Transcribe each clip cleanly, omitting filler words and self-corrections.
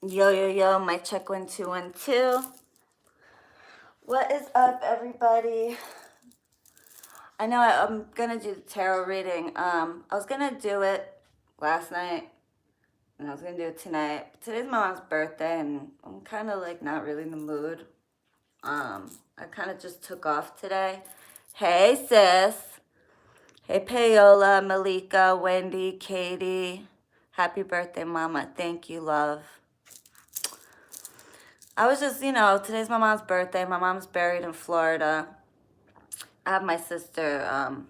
Yo, yo, yo, mic check 1 2 1 2. What is up, everybody? I know I'm gonna do the tarot reading. I was gonna do it last night, and I was gonna do it tonight. But today's my mom's birthday, and I'm kind of like not really in the mood. I kind of just took off today. Hey, sis. Hey, Paola, Malika, Wendy, Katie. Happy birthday, Mama. Thank you, love. I was just, today's my mom's birthday. My mom's buried in Florida. I have my sister, and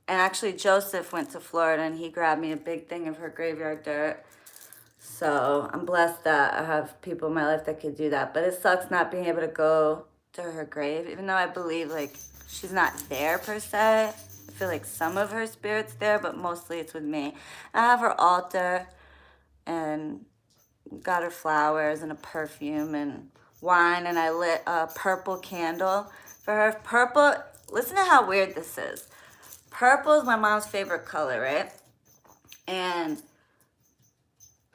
actually Joseph went to Florida and he grabbed me a big thing of her graveyard dirt. So I'm blessed that I have people in my life that could do that. But it sucks not being able to go to her grave, even though I believe like she's not there per se. I feel like some of her spirit's there, but mostly it's with me. I have her altar and got her flowers and a perfume and wine, and I lit a purple candle for her. Purple, listen to how weird this is. Purple is my mom's favorite color, right? And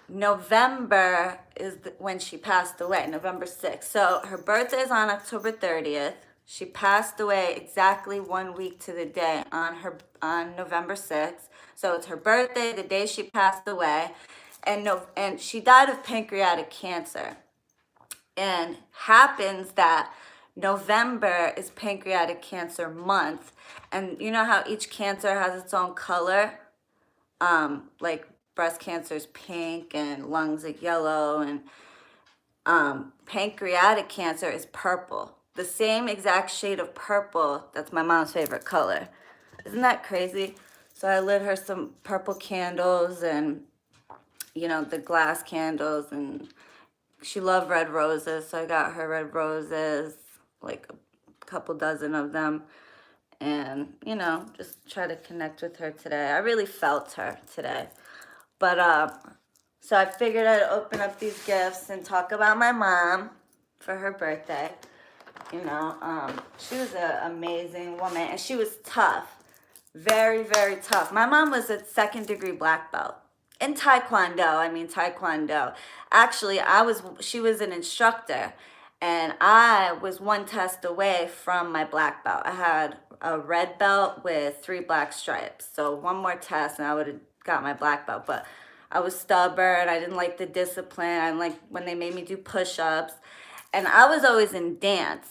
November is when she passed away, November 6th. So her birthday is on October 30th. She passed away exactly 1 week to the day on November 6th. So it's her birthday, the day she passed away, and she died of pancreatic cancer. And happens that November is pancreatic cancer month, and you know how each cancer has its own color, like breast cancer is pink and lungs are yellow, and pancreatic cancer is purple, the same exact shade of purple that's my mom's favorite color. Isn't that crazy? So I lit her some purple candles, and the glass candles, and she loved red roses, so I got her red roses, like a couple dozen of them, and just try to connect with her today. I really felt her today. But so I figured I'd open up these gifts and talk about my mom for her birthday. She was an amazing woman, and she was tough. Very, very tough. My mom was a second-degree black belt in Taekwondo. Actually, she was an instructor, and I was one test away from my black belt. I had a red belt with 3 black stripes. So one more test and I would have got my black belt. But I was stubborn. I didn't like the discipline. I didn't like when they made me do push-ups. And I was always in dance.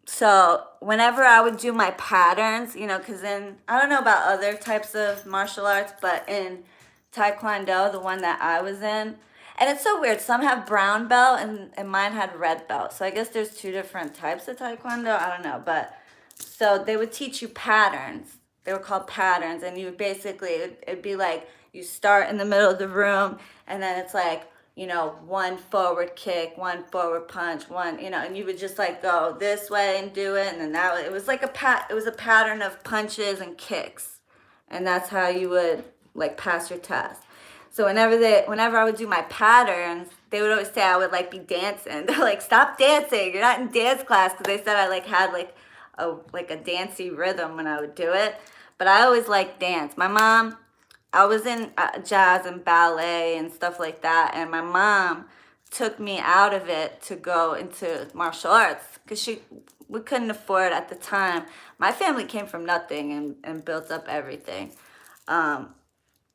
So whenever I would do my patterns, because I don't know about other types of martial arts, but in Taekwondo, the one that I was in, and it's so weird. Some have brown belt and mine had red belt. So I guess there's 2 different types of Taekwondo. I don't know. But so they would teach you patterns. They were called patterns. And you would basically, it'd be like you start in the middle of the room, and then it's like, one forward kick, one forward punch, and you would just like go this way and do it. And then it was like it was a pattern of punches and kicks. And that's how you would like pass your test. So whenever I would do my patterns, they would always say I would like be dancing. They're like, stop dancing. You're not in dance class. Cause they said I like had like a dancey rhythm when I would do it. But I always liked dance. My mom, I was in jazz and ballet and stuff like that. And my mom took me out of it to go into martial arts because we couldn't afford at the time. My family came from nothing and built up everything.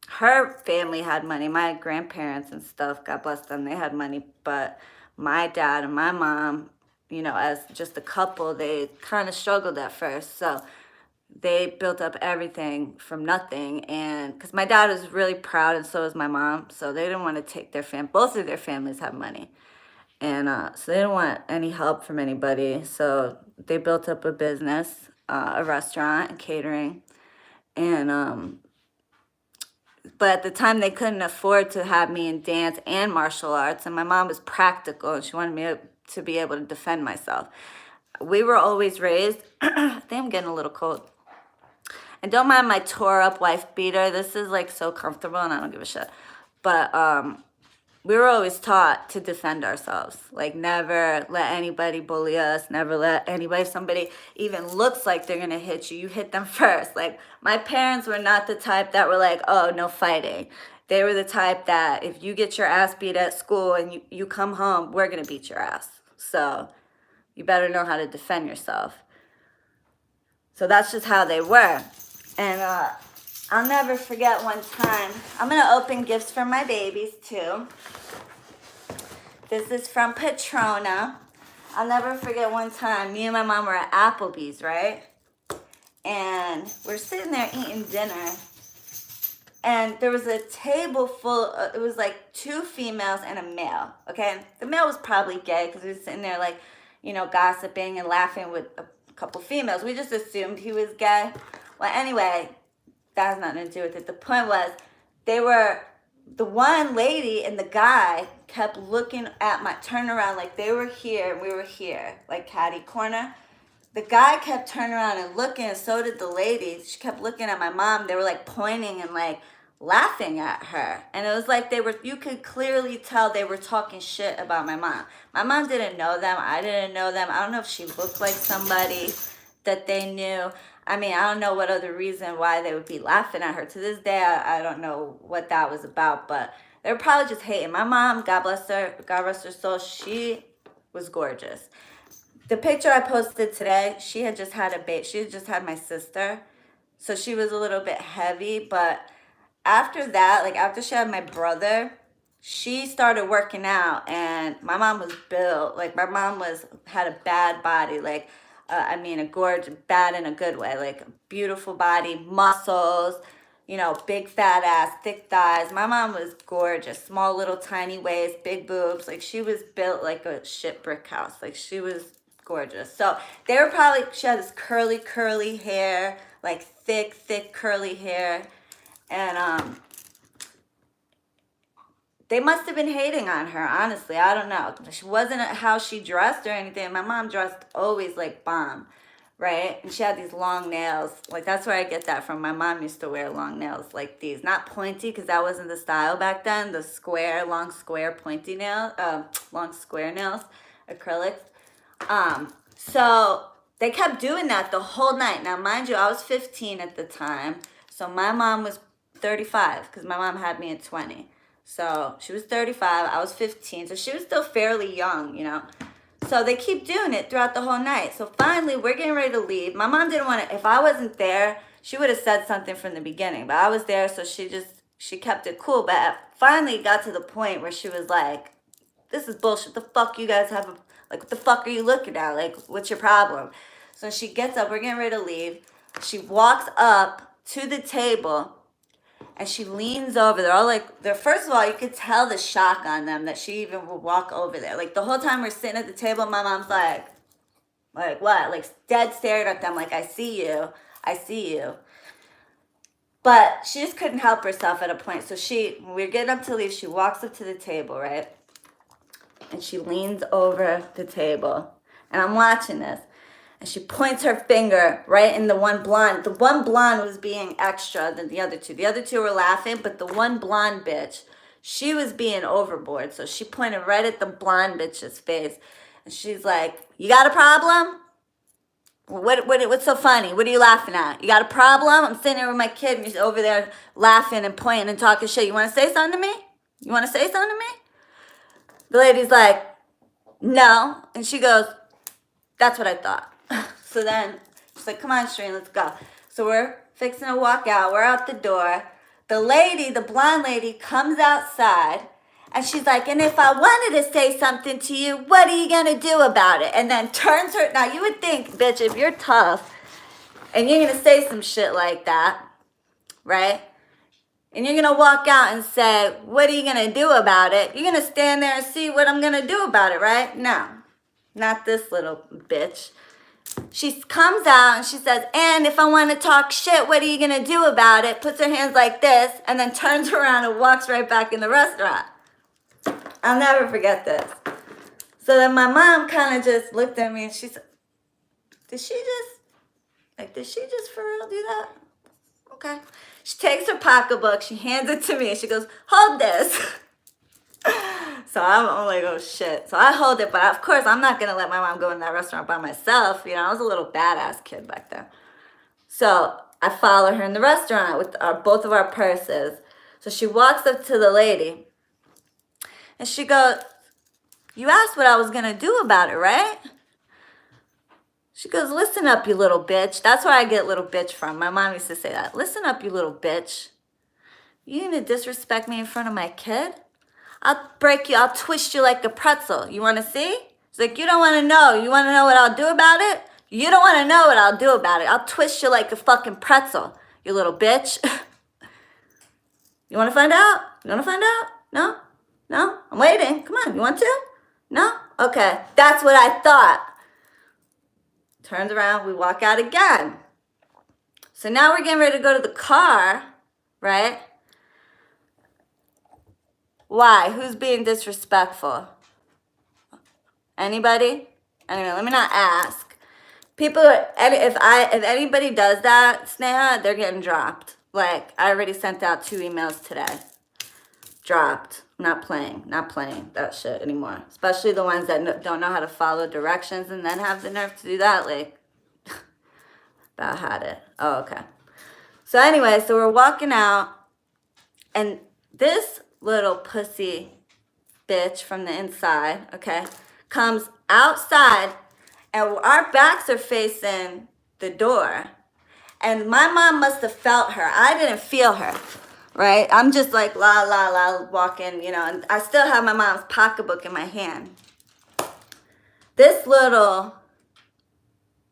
Her family had money. My grandparents and stuff, God bless them, they had money. But my dad and my mom, as just a couple, they kind of struggled at first. So they built up everything from nothing. And because my dad was really proud, and so was my mom. So they didn't want to take both of their families have money. And so they didn't want any help from anybody. So they built up a business, a restaurant and catering. And but at the time they couldn't afford to have me in dance and martial arts, and my mom was practical and she wanted me to be able to defend myself. We were always raised, I think I'm getting a little cold, and don't mind my tore up wife beater. This is like so comfortable and I don't give a shit. But we were always taught to defend ourselves. Like never let anybody bully us, never let anybody, if somebody even looks like they're gonna hit you, you hit them first. Like my parents were not the type that were like, oh, no fighting. They were the type that if you get your ass beat at school and you come home, we're going to beat your ass. So you better know how to defend yourself. So that's just how they were. And I'll never forget one time. I'm going to open gifts for my babies too. This is from Patrona. I'll never forget one time, me and my mom were at Applebee's, right? And we're sitting there eating dinner. And there was a table full, it was like 2 females and a male, okay? And the male was probably gay because he was sitting there like, gossiping and laughing with a couple females. We just assumed he was gay. Well, anyway, that has nothing to do with it. The point was, the one lady and the guy kept looking at my turnaround like they were here and we were here, like catty corner. The guy kept turning around and looking, and so did the lady. She kept looking at my mom. They were like pointing and like laughing at her. And it was like you could clearly tell they were talking shit about my mom. My mom didn't know them. I didn't know them. I don't know if she looked like somebody that they knew. I mean, I don't know what other reason why they would be laughing at her. To this day, I don't know what that was about, but they were probably just hating. My mom, God bless her soul, she was gorgeous. The picture I posted today, she had just had a baby. She had just had my sister. So she was a little bit heavy. But after that, like after she had my brother, she started working out. And my mom was built. Like my mom had a bad body. Like, a gorgeous, bad in a good way. Like beautiful body, muscles, big fat ass, thick thighs. My mom was gorgeous. Small little tiny waist, big boobs. Like she was built like a shit brick house. Like she was gorgeous. So she had this curly hair, like thick curly hair. And they must have been hating on her, honestly. I don't know. She wasn't how she dressed or anything. My mom dressed always like bomb, right? And she had these long nails. Like that's where I get that from. My mom used to wear long nails like these. Not pointy because that wasn't the style back then. The long square pointy nails, long square nails, acrylics. So they kept doing that the whole night. Now, mind you, I was 15 at the time. So my mom was 35 because my mom had me at 20. So she was 35, I was 15. So she was still fairly young, So they keep doing it throughout the whole night. So finally, we're getting ready to leave. My mom didn't want to, if I wasn't there, she would have said something from the beginning. But I was there, so she kept it cool. But finally, it got to the point where she was like, this is bullshit. The fuck you guys have like, what the fuck are you looking at? Like, what's your problem? So she gets up. We're getting ready to leave. She walks up to the table, and she leans over. They're all like, first of all, you could tell the shock on them that she even would walk over there. Like, the whole time we're sitting at the table, my mom's like what? Like, dead stared at them like, I see you. But she just couldn't help herself at a point. So when we're getting up to leave, she walks up to the table, right? And she leans over the table. And I'm watching this. And she points her finger right in the one blonde. The one blonde was being extra than the other two. The other two were laughing, but the one blonde bitch, she was being overboard. So she pointed right at the blonde bitch's face. And she's like, you got a problem? What's so funny? What are you laughing at? You got a problem? I'm sitting here with my kid and you're over there laughing and pointing and talking shit. You want to say something to me? The lady's like, no. And she goes, that's what I thought. So then she's like, come on, Shereen, let's go. So we're fixing to walk out. We're out the door. The blonde lady comes outside and she's like, and if I wanted to say something to you, what are you going to do about it? And then turns her. Now you would think, bitch, if you're tough and you're going to say some shit like that, right? And you're going to walk out and say, what are you going to do about it? You're going to stand there and see what I'm going to do about it, right? No, not this little bitch. She comes out and she says, and if I want to talk shit, what are you going to do about it? Puts her hands like this and then turns around and walks right back in the restaurant. I'll never forget this. So then my mom kind of just looked at me and she said, did she just for real do that? Okay. She takes her pocketbook, she hands it to me, and she goes, hold this. So I'm like, oh shit. So I hold it, but of course I'm not going to let my mom go in that restaurant by myself. I was a little badass kid back then. So I follow her in the restaurant with both of our purses. So she walks up to the lady and she goes, "You asked what I was going to do about it, right?" She goes, "Listen up, you little bitch." That's where I get little bitch from. My mom used to say that. "Listen up, you little bitch. You gonna disrespect me in front of my kid? I'll break you, I'll twist you like a pretzel. You wanna see?" It's like, "You don't wanna know. You wanna know what I'll do about it? You don't wanna know what I'll do about it. I'll twist you like a fucking pretzel, you little bitch." You wanna find out? You wanna find out? No? No? I'm waiting. Come on, you want to? No? Okay, that's what I thought. Turns around, we walk out again. So now we're getting ready to go to the car, right? Why? Who's being disrespectful? Anybody? Anyway, let me not ask. People, if anybody does that, Sneha, they're getting dropped. Like, I already sent out 2 emails today. Dropped. I'm not playing that shit anymore. Especially the ones that don't know how to follow directions and then have the nerve to do that. Like, about had it. Oh, okay. So anyway, so we're walking out, and this little pussy bitch from the inside, okay, comes outside, and our backs are facing the door. And my mom must have felt her. I didn't feel her, right? I'm just like, la, la, la, walking, you know, and I still have my mom's pocketbook in my hand. This little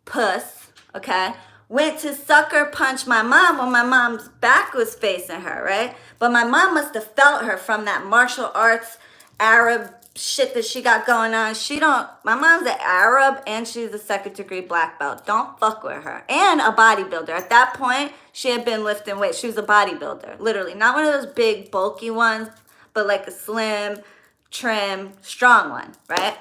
puss, okay, went to sucker punch my mom when my mom's back was facing her, right? But my mom must have felt her from that martial arts Arab shit that she got going on. My mom's an Arab and she's a 2nd degree black belt. Don't fuck with her. And a bodybuilder. At that point, she had been lifting weights. She was a bodybuilder, literally. Not one of those big, bulky ones, but like a slim, trim, strong one, right?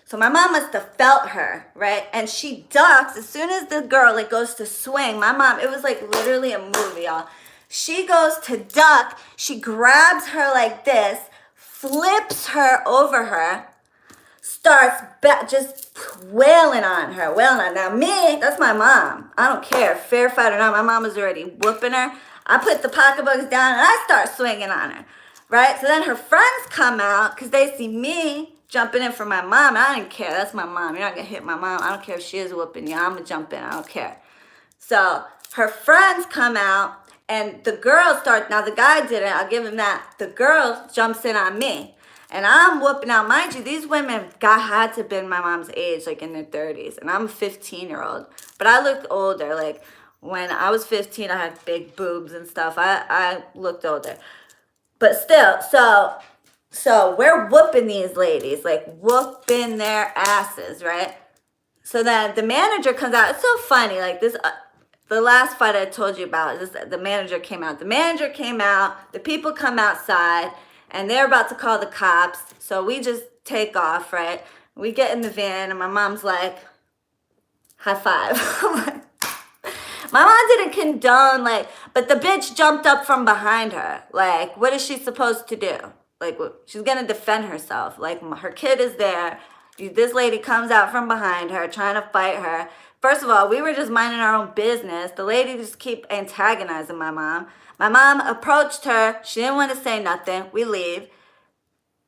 So my mom must have felt her, right? And she ducks. As soon as the girl like goes to swing, my mom, it was like literally a movie, y'all. She goes to duck. She grabs her like this, flips her over her, starts just wailing on her. Now me, that's my mom. I don't care, fair fight or not. My mom was already whooping her. I put the pocketbooks down and I start swinging on her, right? So then her friends come out because they see me jumping in for my mom. I didn't care. That's my mom. You're not going to hit my mom. I don't care if she is whooping you. I'm going to jump in. I don't care. So her friends come out and the girl starts. Now the guy didn't. I'll give him that. The girl jumps in on me. And I'm whooping out. Mind you, these women had to have been my mom's age, like in their 30s. And I'm a 15-year-old. But I looked older. Like when I was 15, I had big boobs and stuff. I looked older. But still, so we're whooping these ladies, like whooping their asses, right? So then the manager comes out. It's so funny, like this, the last fight I told you about, the manager came out. The manager came out, the people come outside, and they're about to call the cops. So we just take off, right? We get in the van, and my mom's like, high five. My mom didn't condone, like, but the bitch jumped up from behind her. Like, what is she supposed to do? Like, she's going to defend herself. Like, her kid is there. This lady comes out from behind her, trying to fight her. First of all, we were just minding our own business. The lady just keep antagonizing my mom. My mom approached her. She didn't want to say nothing. We leave.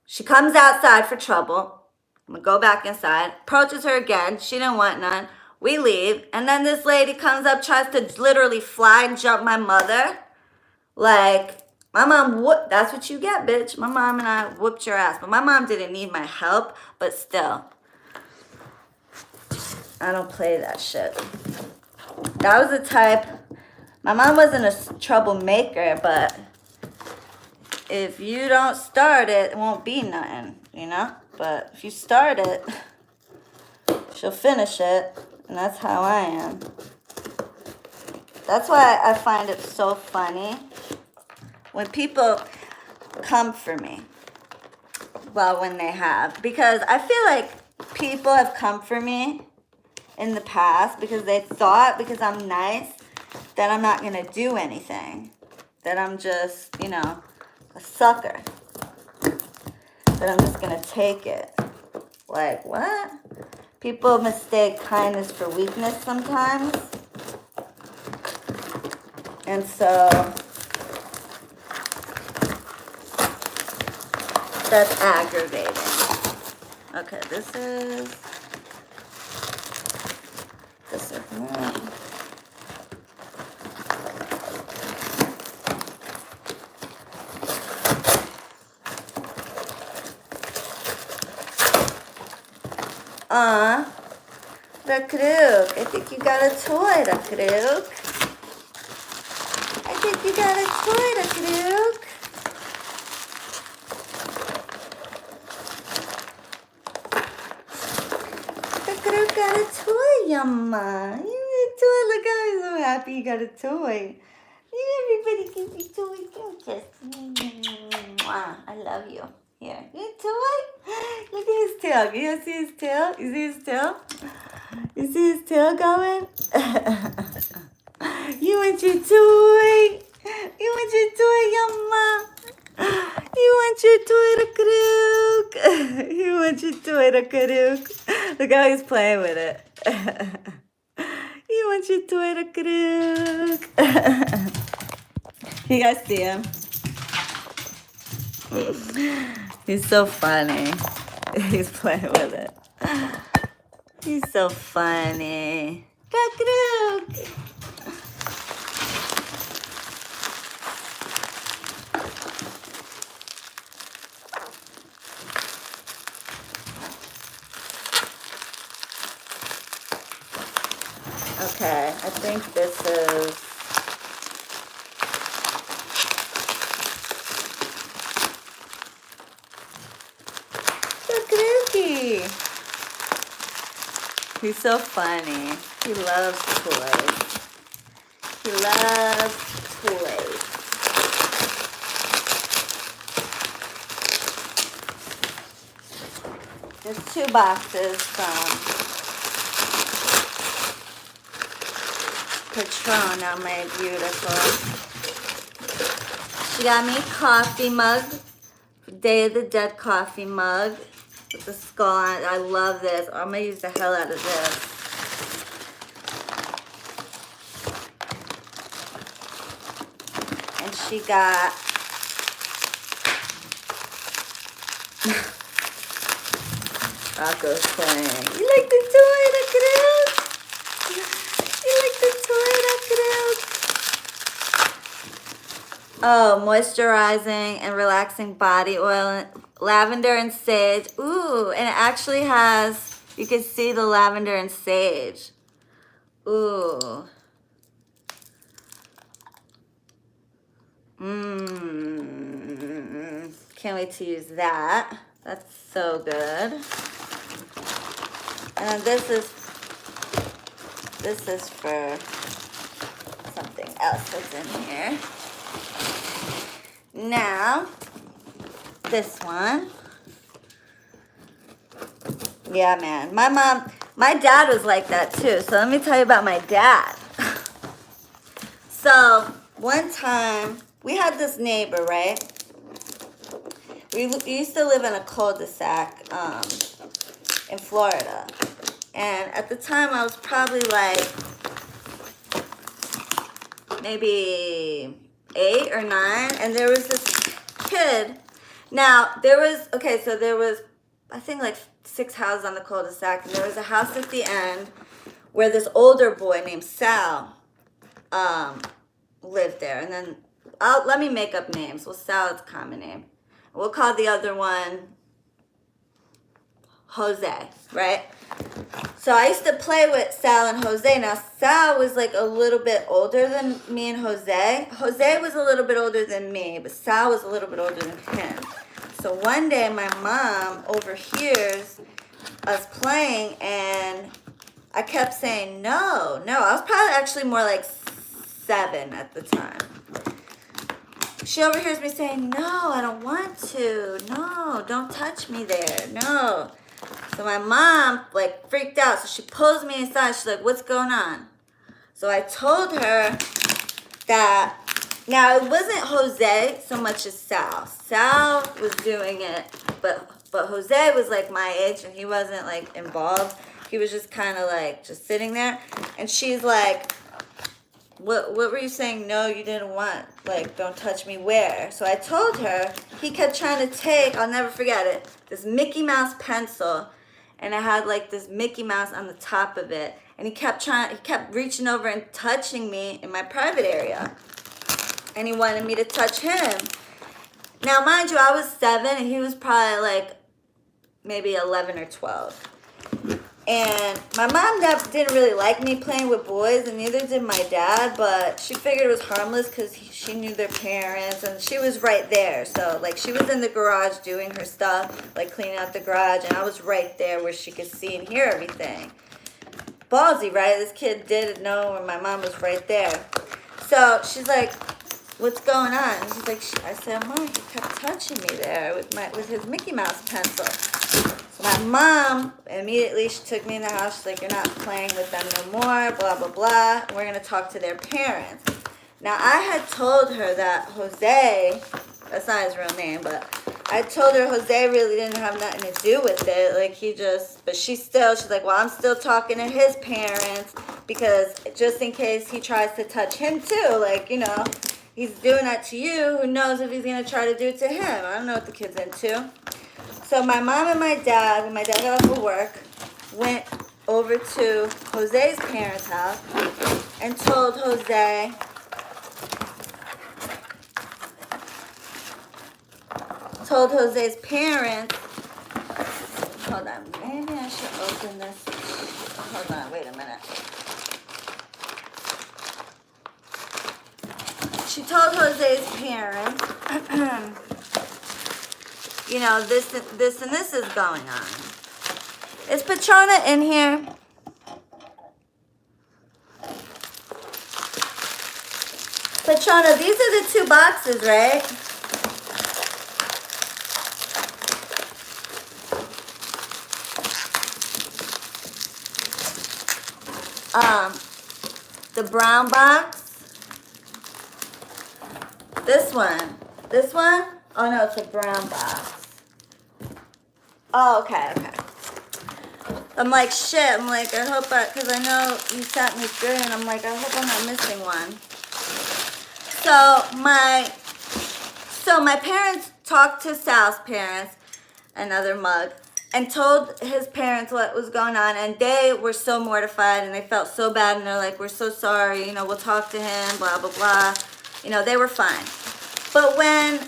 She comes outside for trouble. I'm going to go back inside. Approaches her again. She didn't want none. We leave. And then this lady comes up, tries to literally fly and jump my mother. Like, my mom, that's what you get, bitch. My mom and I whooped your ass. But my mom didn't need my help. But still, I don't play that shit. That was the type. My mom wasn't a troublemaker, but if you don't start it, it won't be nothing, you know? But if you start it, she'll finish it. And that's how I am. That's why I find it so funny when people come for me. Well, when they have. Because I feel like people have come for me in the past because they thought, because I'm nice, that I'm not going to do anything. That I'm just, you know, a sucker. That I'm just going to take it. Like, what? People mistake kindness for weakness sometimes. And so that's aggravating. Okay, this is mine. Rakruk, I think you got a toy, Rakruk. I think you got a toy, Rakruk. Rakruk got a toy, Yumma. You got a toy. Look how he's so happy you got a toy. Everybody gives you toys, don't just. I love you. Here, you a toy? Look at his tail. Can you see his tail? You see his tail? You see his tail going? You want your toy? You want your toy, Yumma? You want your toy, Rakaruk? You want your toy, Rakaruk? Look how he's playing with it. You want your toy, Rakaruk? You guys see him? He's so funny. He's playing with it. He's so funny. Rakaruk! Okay, I think this is... Rakarookie! He's so funny. He loves toys. He loves toys. There's 2 boxes from Patron, oh my beautiful. She got me a coffee mug, Day of the Dead coffee mug with the skull on it. I love this. I'm gonna use the hell out of this. And she got Rocco's playing. You like the toy, look at it. You like the toy, look at it. Oh, moisturizing and relaxing body oil, lavender and sage. Ooh, and it actually has, you can see the lavender and sage. Ooh. Can't wait to use that. That's so good. And then this is for something else that's in here. Now, this one. Yeah, man. My dad was like that too. So let me tell you about my dad. So one time, we had this neighbor, right? We used to live in a cul-de-sac in Florida. And at the time, I was probably like maybe 8 or 9. And there was this kid. Now, there was, I think like 6 houses on the cul-de-sac. And there was a house at the end where this older boy named Sal lived there. And then, let me make up names. Well, Sal is a common name. We'll call the other one Jose, right? So I used to play with Sal and Jose. Now, Sal was like a little bit older than me and Jose. Jose was a little bit older than me, but Sal was a little bit older than him. So one day, my mom overhears us playing, and I kept saying, no. I was probably actually more like 7 at the time. She overhears me saying, no, I don't want to. No, don't touch me there. No. So my mom, like, freaked out. So she pulls me aside. She's like, what's going on? So I told her that, now it wasn't Jose so much as Sal. Sal was doing it, but Jose was like my age, and he wasn't like involved. He was just kind of like just sitting there. And she's like, what were you saying? No, you didn't want, like, don't touch me where? So I told her, he kept trying to take, I'll never forget it, this Mickey Mouse pencil, and it had like this Mickey Mouse on the top of it. And he kept reaching over and touching me in my private area. And he wanted me to touch him. Now, mind you, I was 7 and he was probably like maybe 11 or 12. And my mom didn't really like me playing with boys, and neither did my dad, but she figured it was harmless because she knew their parents, and she was right there. So, like, she was in the garage doing her stuff, like cleaning out the garage, and I was right there where she could see and hear everything. Ballsy, right? This kid didn't know when my mom was right there. So she's like, what's going on? And she's like, I said, Mom, he kept touching me there with his Mickey Mouse pencil. So my mom, immediately, she took me in the house. She's like, you're not playing with them no more, blah, blah, blah. We're going to talk to their parents. Now, I had told her that Jose, that's not his real name, but I told her Jose really didn't have nothing to do with it. Like, but she's like, well, I'm still talking to his parents because just in case he tries to touch him too, like, you know, he's doing that to you. Who knows if he's going to try to do it to him? I don't know what the kid's into. So my mom and my dad, when my dad got off of work, went over to Jose's parents' house and told Jose's parents, hold on, maybe I should open this. Hold on, wait a minute. She told Jose's parents, you know, this and this is going on. Is Petrona in here? Petrona, these are the 2 boxes, right? The brown box. This one. This one? Oh, no, it's a brown box. Oh, okay. I'm like, shit. I'm like, I hope because I know you sent me 3, and I'm like, I hope I'm not missing one. So my parents talked to Sal's parents, another mug, and told his parents what was going on, and they were so mortified, and they felt so bad, and they're like, we're so sorry, you know, we'll talk to him, blah, blah, blah. You know, they were fine. But when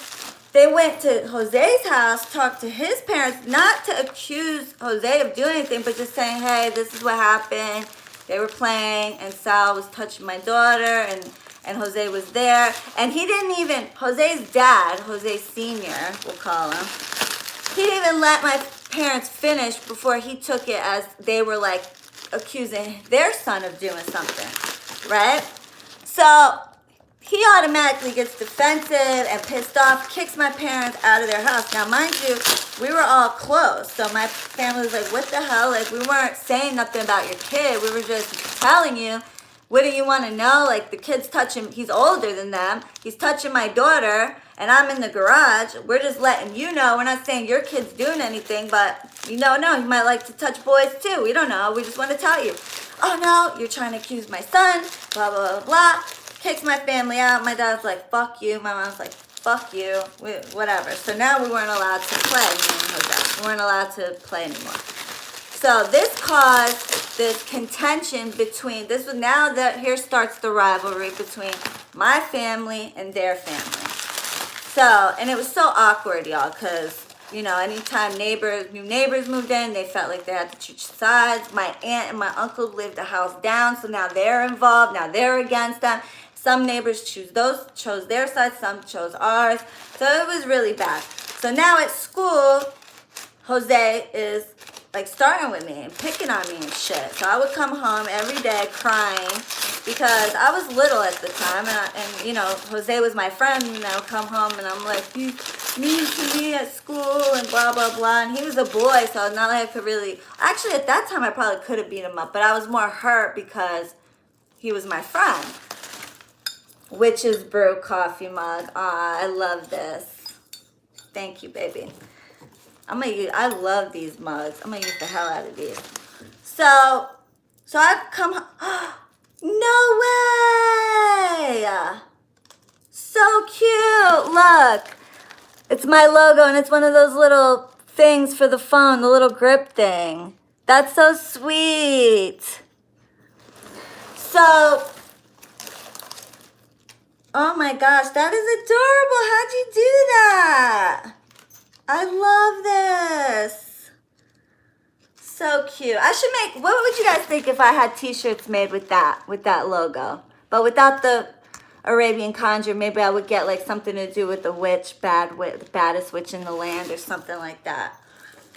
they went to Jose's house, talked to his parents, not to accuse Jose of doing anything, but just saying, hey, this is what happened. They were playing, and Sal was touching my daughter, and Jose was there. And he didn't even, Jose's dad, Jose Sr., we'll call him, he didn't even let my parents finish before he took it as they were, like, accusing their son of doing something, right? So he automatically gets defensive and pissed off, kicks my parents out of their house. Now, mind you, we were all close. So my family was like, what the hell? Like, we weren't saying nothing about your kid. We were just telling you, what do you want to know? Like, the kid's touching, he's older than them. He's touching my daughter, and I'm in the garage. We're just letting you know. We're not saying your kid's doing anything, but you don't know. He might like to touch boys, too. We don't know. We just want to tell you. Oh, no, you're trying to accuse my son, blah, blah, blah, blah. Kicks my family out. My dad's like, fuck you. My mom's like, fuck you. Whatever. So now we weren't allowed to play. We weren't allowed to play anymore. So this caused this contention between, here starts the rivalry between my family and their family. So, and it was so awkward, y'all, because, you know, anytime new neighbors moved in, they felt like they had to choose sides. My aunt and my uncle lived a house down, so now they're involved. Now they're against them. Some neighbors chose their side, some chose ours. So it was really bad. So now at school, Jose is like starting with me and picking on me and shit. So I would come home every day crying because I was little at the time, and you know, Jose was my friend, and I would come home and I'm like, you mean to me at school and blah, blah, blah. And he was a boy, so not like I could really, actually at that time I probably could have beat him up, but I was more hurt because he was my friend. Witch's Brew coffee mug. Aw, I love this. Thank you, baby. I love these mugs. I'm gonna use the hell out of these. So I've come home. No way! So cute. Look. It's my logo, and it's one of those little things for the phone, the little grip thing. That's so sweet. So, oh my gosh, that is adorable. How'd you do that? I love this. So cute. I should make, what would you guys think if I had t-shirts made with that logo? But without the Arabian conjure, maybe I would get like something to do with the witch, the baddest witch in the land or something like that.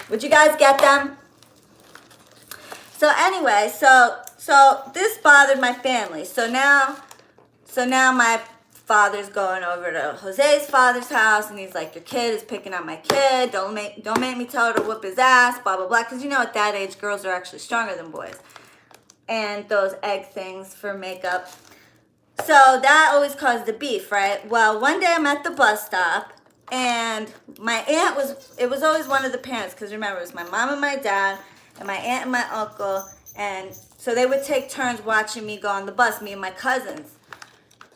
Would you guys get them? So anyway, so this bothered my family. So now my father's going over to Jose's father's house, and he's like, your kid is picking on my kid. Don't make me tell her to whoop his ass, blah, blah, blah. Because you know at that age, girls are actually stronger than boys. And those egg things for makeup. So that always caused the beef, right? Well, one day I'm at the bus stop, and my aunt it was always one of the parents, because remember, it was my mom and my dad, and my aunt and my uncle, and so they would take turns watching me go on the bus, me and my cousins.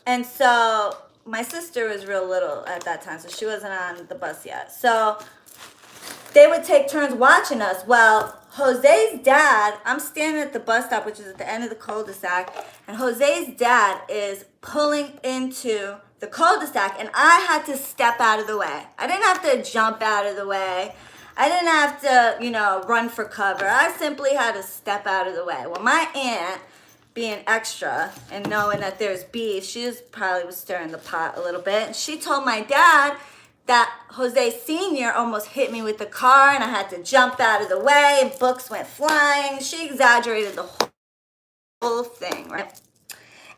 And so my sister was real little at that time, so she wasn't on the bus yet. So they would take turns watching us. Well, Jose's dad, I'm standing at the bus stop, which is at the end of the cul-de-sac, and Jose's dad is pulling into the cul-de-sac, and I had to step out of the way. I didn't have to jump out of the way. I didn't have to, run for cover. I simply had to step out of the way. Well, my aunt, being extra and knowing that there's beef, she probably was stirring the pot a little bit. And she told my dad that Jose Sr. almost hit me with the car and I had to jump out of the way and books went flying. She exaggerated the whole thing, right?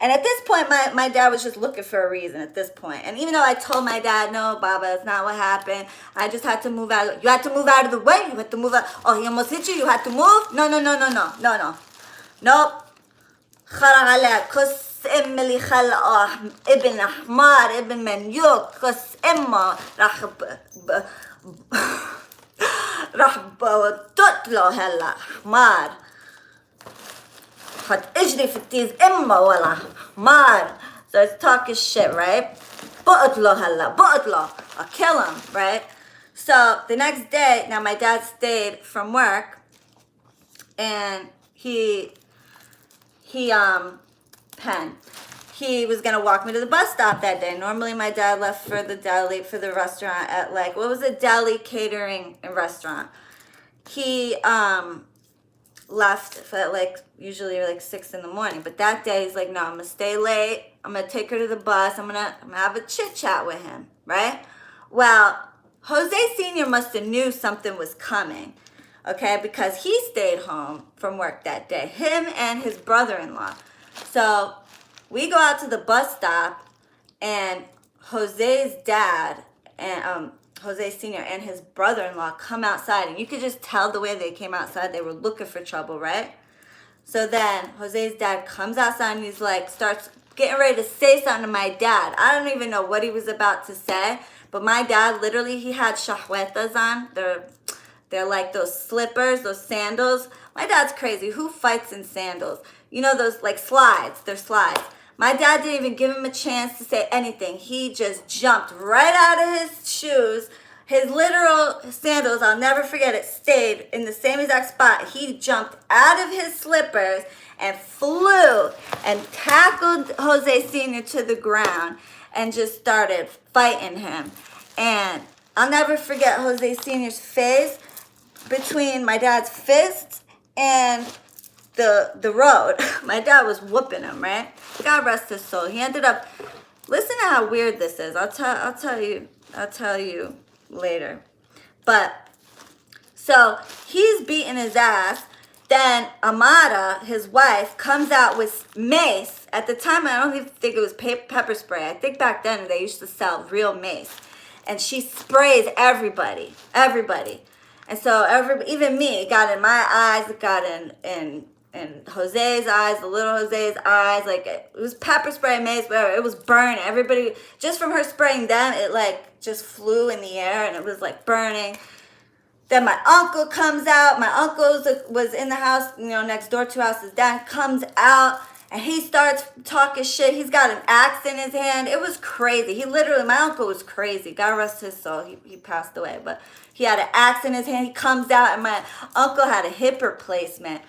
And at this point, my dad was just looking for a reason at this point. And even though I told my dad, no, Baba, that's not what happened. I just had to move out. You had to move out of the way. You had to move out. Oh, he almost hit you. You had to move. No. Nope. خرج عليك قص ام اللي خلقه ابن حمار ابن منيوك قص امه راح تقتله هلا حمار اجري في التيز امه ولا حمار. So it's talking shit, right? بقتله هلا بقتله. I'll kill him, right? So the next day, now my dad stayed from work, and he was gonna walk me to the bus stop that day. Normally my dad left for the deli, for the restaurant at like, what was a deli catering and restaurant? He left for like, usually like 6 in the morning. But that day he's like, no, I'm gonna stay late. I'm gonna take her to the bus. I'm gonna have a chit chat with him, right? Well, Jose Sr. must have knew something was coming. Okay, because he stayed home from work that day, him and his brother-in-law. So we go out to the bus stop, and Jose's dad and Jose Sr. and his brother-in-law come outside, and you could just tell the way they came outside, they were looking for trouble, right? So then Jose's dad comes outside, and he's like, starts getting ready to say something to my dad. I don't even know what he was about to say, but my dad, literally, he had shahwetas on. They're like those slippers, those sandals. My dad's crazy. Who fights in sandals? You know those like slides. They're slides. My dad didn't even give him a chance to say anything. He just jumped right out of his shoes. His literal sandals, I'll never forget it, stayed in the same exact spot. He jumped out of his slippers and flew and tackled Jose Sr. to the ground and just started fighting him. And I'll never forget Jose Sr.'s face between my dad's fists and the road. My dad was whooping him, right? God rest his soul. He ended up, listen to how weird this is. I'll tell you later. But so he's beating his ass. Then Amara, his wife, comes out with mace. At the time, I don't even think it was pepper spray. I think back then they used to sell real mace. And she sprays everybody. And so even me, it got in my eyes, it got in Jose's eyes, the little Jose's eyes. Like, it was pepper spray, mace, whatever. It was burning. Everybody, just from her spraying them, it like just flew in the air and it was like burning. Then my uncle comes out. My uncle was in the house, next door, 2 houses down, comes out. And he starts talking shit. He's got an axe in his hand. It was crazy. He literally, my uncle was crazy. God rest his soul. He passed away. But he had an axe in his hand. He comes out, and my uncle had a hip replacement,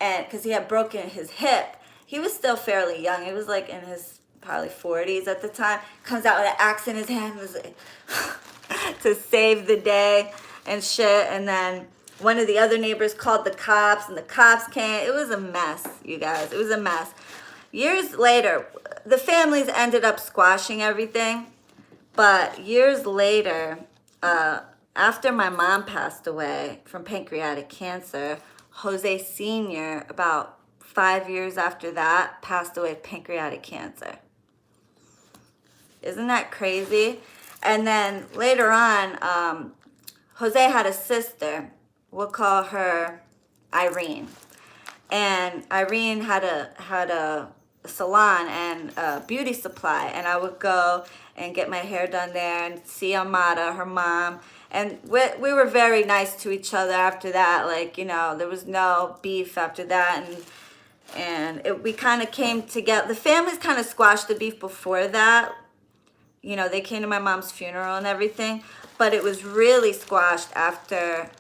and because he had broken his hip. He was still fairly young. He was like in his probably 40s at the time. Comes out with an axe in his hand. Was like, to save the day and shit. And then one of the other neighbors called the cops, and the cops came. It was a mess, you guys. It was a mess. Years later, the families ended up squashing everything. But years later, after my mom passed away from pancreatic cancer, Jose Sr., about 5 years after that, passed away of pancreatic cancer. Isn't that crazy? And then later on, Jose had a sister. We'll call her Irene. And Irene had a salon and a beauty supply. And I would go and get my hair done there and see Amada, her mom. And we were very nice to each other after that. Like, you know, there was no beef after that. And we kind of came together. The families kind of squashed the beef before that. You know, they came to my mom's funeral and everything. But it was really squashed after,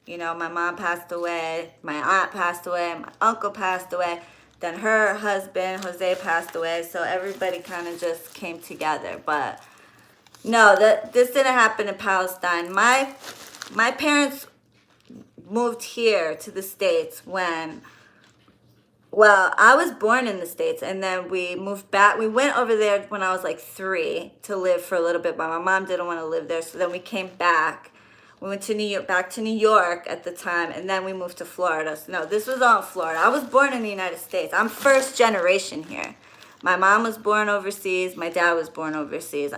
you know, my mom passed away, my aunt passed away, my uncle passed away. Then her husband, Jose, passed away. So everybody kind of just came together. But no, this didn't happen in Palestine. My parents moved here to the States when... Well, I was born in the States, and then we moved back. We went over there when I was like 3 to live for a little bit, but my mom didn't want to live there, so then we came back. We went to back to New York at the time, and then we moved to Florida. So no, this was all in Florida. I was born in the United States. I'm first generation here. My mom was born overseas. My dad was born overseas.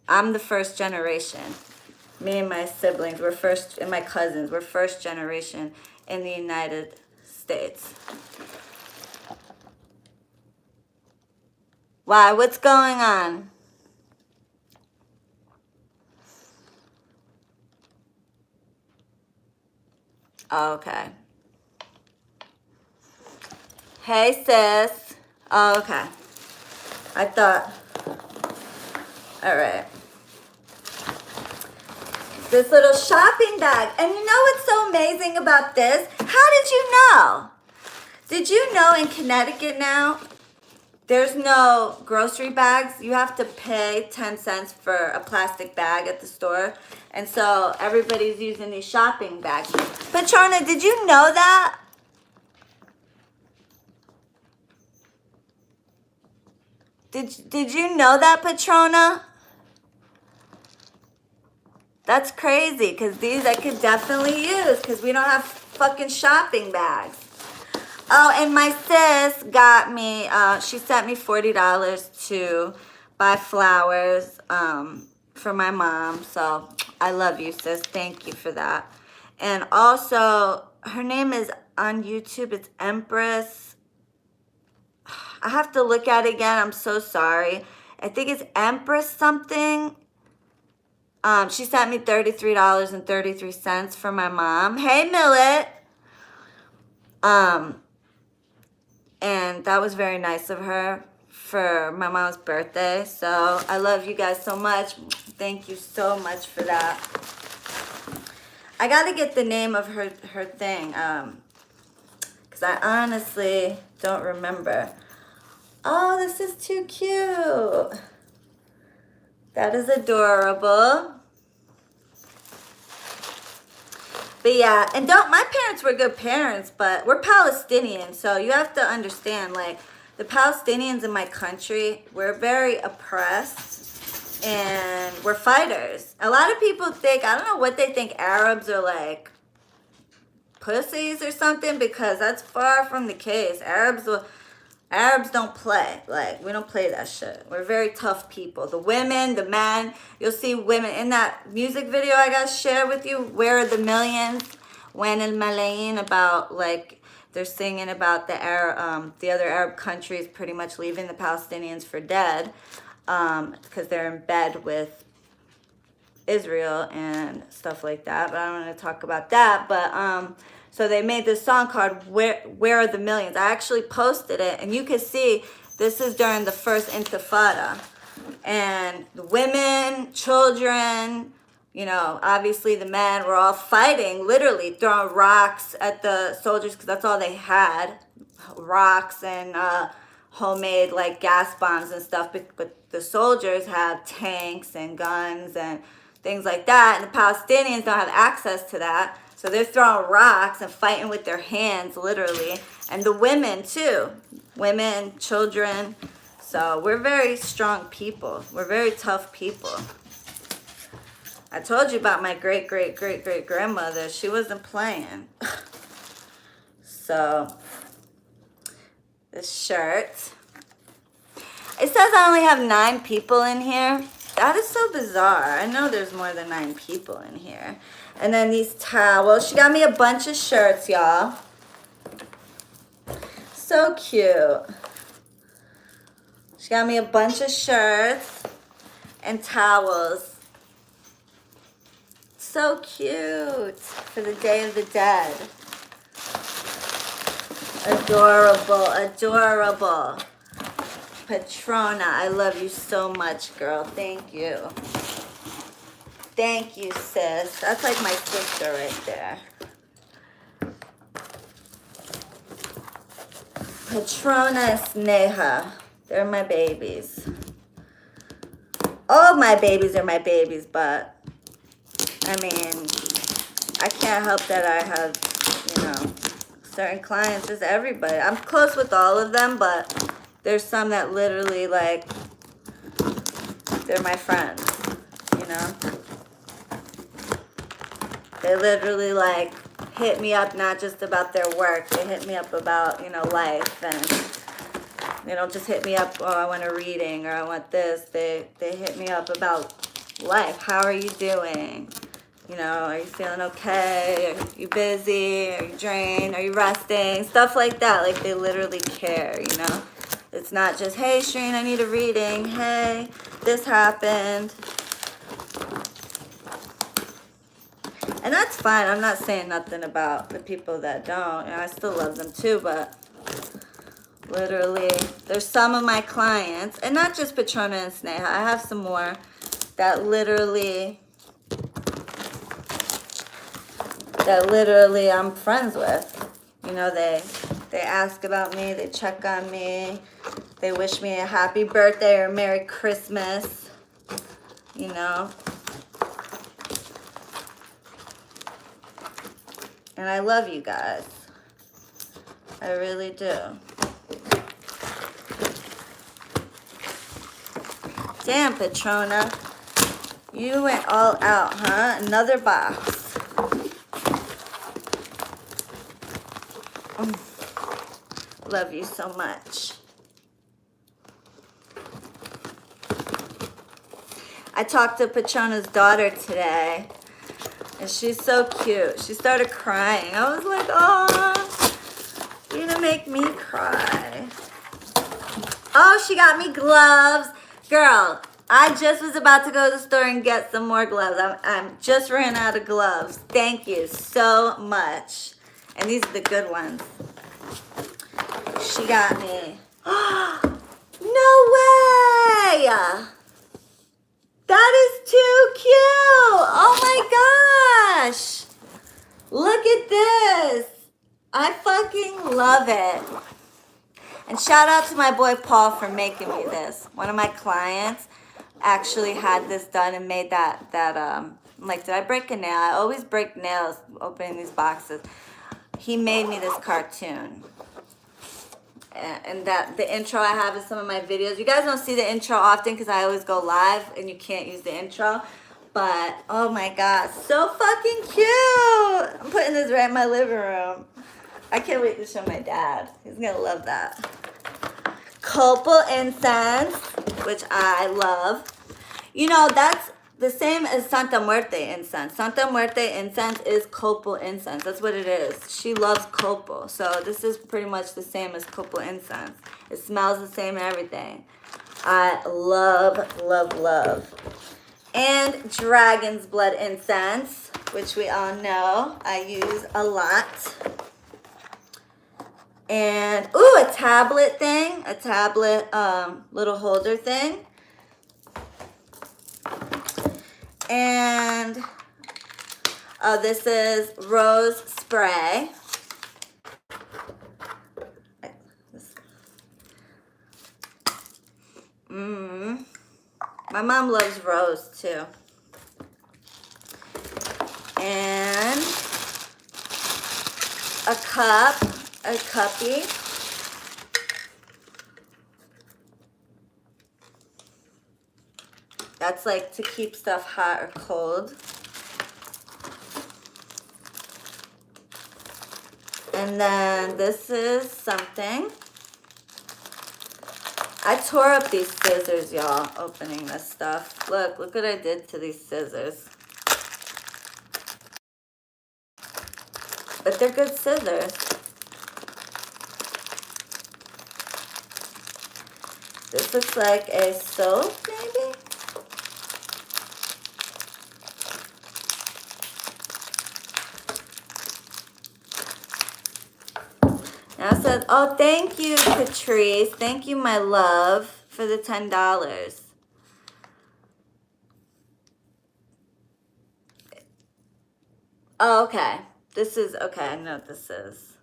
I'm the first generation. Me and my siblings, and my cousins, we're first generation in the United States. Why? What's going on? Oh, okay. Hey, sis. Oh, okay. I thought... All right. This little shopping bag. And you know what's so amazing about this? How did you know? Did you know in Connecticut now, there's no grocery bags? You have to pay 10 cents for a plastic bag at the store. And so everybody's using these shopping bags. Patrona, did you know that? Did you know that, Patrona? That's crazy, because these I could definitely use, because we don't have fucking shopping bags. Oh, and my sis got me, she sent me $40 to buy flowers for my mom. So I love you, sis. Thank you for that. And also, her name is on YouTube. It's Empress. I have to look at it again. I'm so sorry. I think it's Empress something. She sent me $33.33 for my mom. Hey, Millet. And that was very nice of her for my mom's birthday. So I love you guys so much. Thank you so much for that. I got to get the name of her thing. Because I honestly don't remember. Oh, this is too cute. That is adorable. But yeah, and my parents were good parents, but we're Palestinian, so you have to understand, like, the Palestinians in my country, we're very oppressed, and we're fighters. A lot of people think, I don't know what they think, Arabs are like pussies or something, because that's far from the case. Arabs don't play. Like, we don't play that shit. We're very tough people. The women, the men, you'll see women in that music video I got to share with you, Where Are the Millions? When El Malayin, about, like, they're singing about the other Arab countries pretty much leaving the Palestinians for dead, because they're in bed with Israel and stuff like that. But I don't want to talk about that. But So they made this song called Where Are the Millions? I actually posted it, and you can see this is during the first Intifada. And the women, children, you know, obviously the men were all fighting, literally throwing rocks at the soldiers because that's all they had. Rocks and homemade like gas bombs and stuff. But the soldiers have tanks and guns and things like that. And the Palestinians don't have access to that. So they're throwing rocks and fighting with their hands, literally. And the women too. Women, children. So we're very strong people. We're very tough people. I told you about my great-great-great-great-grandmother. She wasn't playing. So, this shirt. It says I only have 9 people in here. That is so bizarre. I know there's more than 9 people in here. And then these towels. She got me a bunch of shirts, y'all. So cute. She got me a bunch of shirts and towels. So cute for the Day of the Dead. Adorable, adorable. Patrona, I love you so much, girl. Thank you. Thank you, sis. That's like my sister right there. Patrona and Sneha. They're my babies. All my babies are my babies, but I mean, I can't help that I have, you know, certain clients, just everybody. I'm close with all of them, but there's some that literally, like, they're my friends, you know? They literally, like, hit me up not just about their work. They hit me up about, you know, life, and they don't just hit me up, oh, I want a reading, or I want this. They hit me up about life. How are you doing? You know, are you feeling okay? Are you busy? Are you drained? Are you resting? Stuff like that. Like, they literally care, you know? It's not just, hey, Shreen, I need a reading. Hey, this happened. And that's fine. I'm not saying nothing about the people that don't. You know, I still love them too, but literally, there's some of my clients, and not just Patrona and Sneha. I have some more that literally I'm friends with. You know, they ask about me, they check on me, they wish me a happy birthday or Merry Christmas, you know. And I love you guys. I really do. Damn, Patrona. You went all out, huh? Another box. Love you so much. I talked to Patrona's daughter today, and she's so cute. She started crying. I was like, oh, you're gonna make me cry. Oh, she got me gloves. Girl, I just was about to go to the store and get some more gloves. I'm just ran out of gloves. Thank you so much. And these are the good ones. She got me. No way! That is too cute! Oh my gosh! Look at this! I fucking love it. And shout out to my boy Paul for making me this. One of my clients actually had this done and made that I'm like, did I break a nail? I always break nails opening these boxes. He made me this cartoon. And that the intro I have in some of my videos. You guys don't see the intro often because I always go live and you can't use the intro. But, oh my God, so fucking cute. I'm putting this right in my living room. I can't wait to show my dad. He's going to love that. Copal incense, which I love. You know, that's the same as Santa Muerte incense. Santa Muerte incense is copal incense. That's what it is. She loves copal. So this is pretty much the same as copal incense. It smells the same and everything. I love, love, love. And dragon's blood incense, which we all know I use a lot. And, ooh, a tablet thing. A tablet little holder thing. And, oh, this is rose spray. My mom loves rose too. And a cuppy. That's like to keep stuff hot or cold. And then this is something. I tore up these scissors, y'all, opening this stuff. Look what I did to these scissors. But they're good scissors. This looks like a soap, maybe? Now it says, oh, thank you, Patrice. Thank you, my love, for the $10. Oh, okay. This is, okay, I know what this is.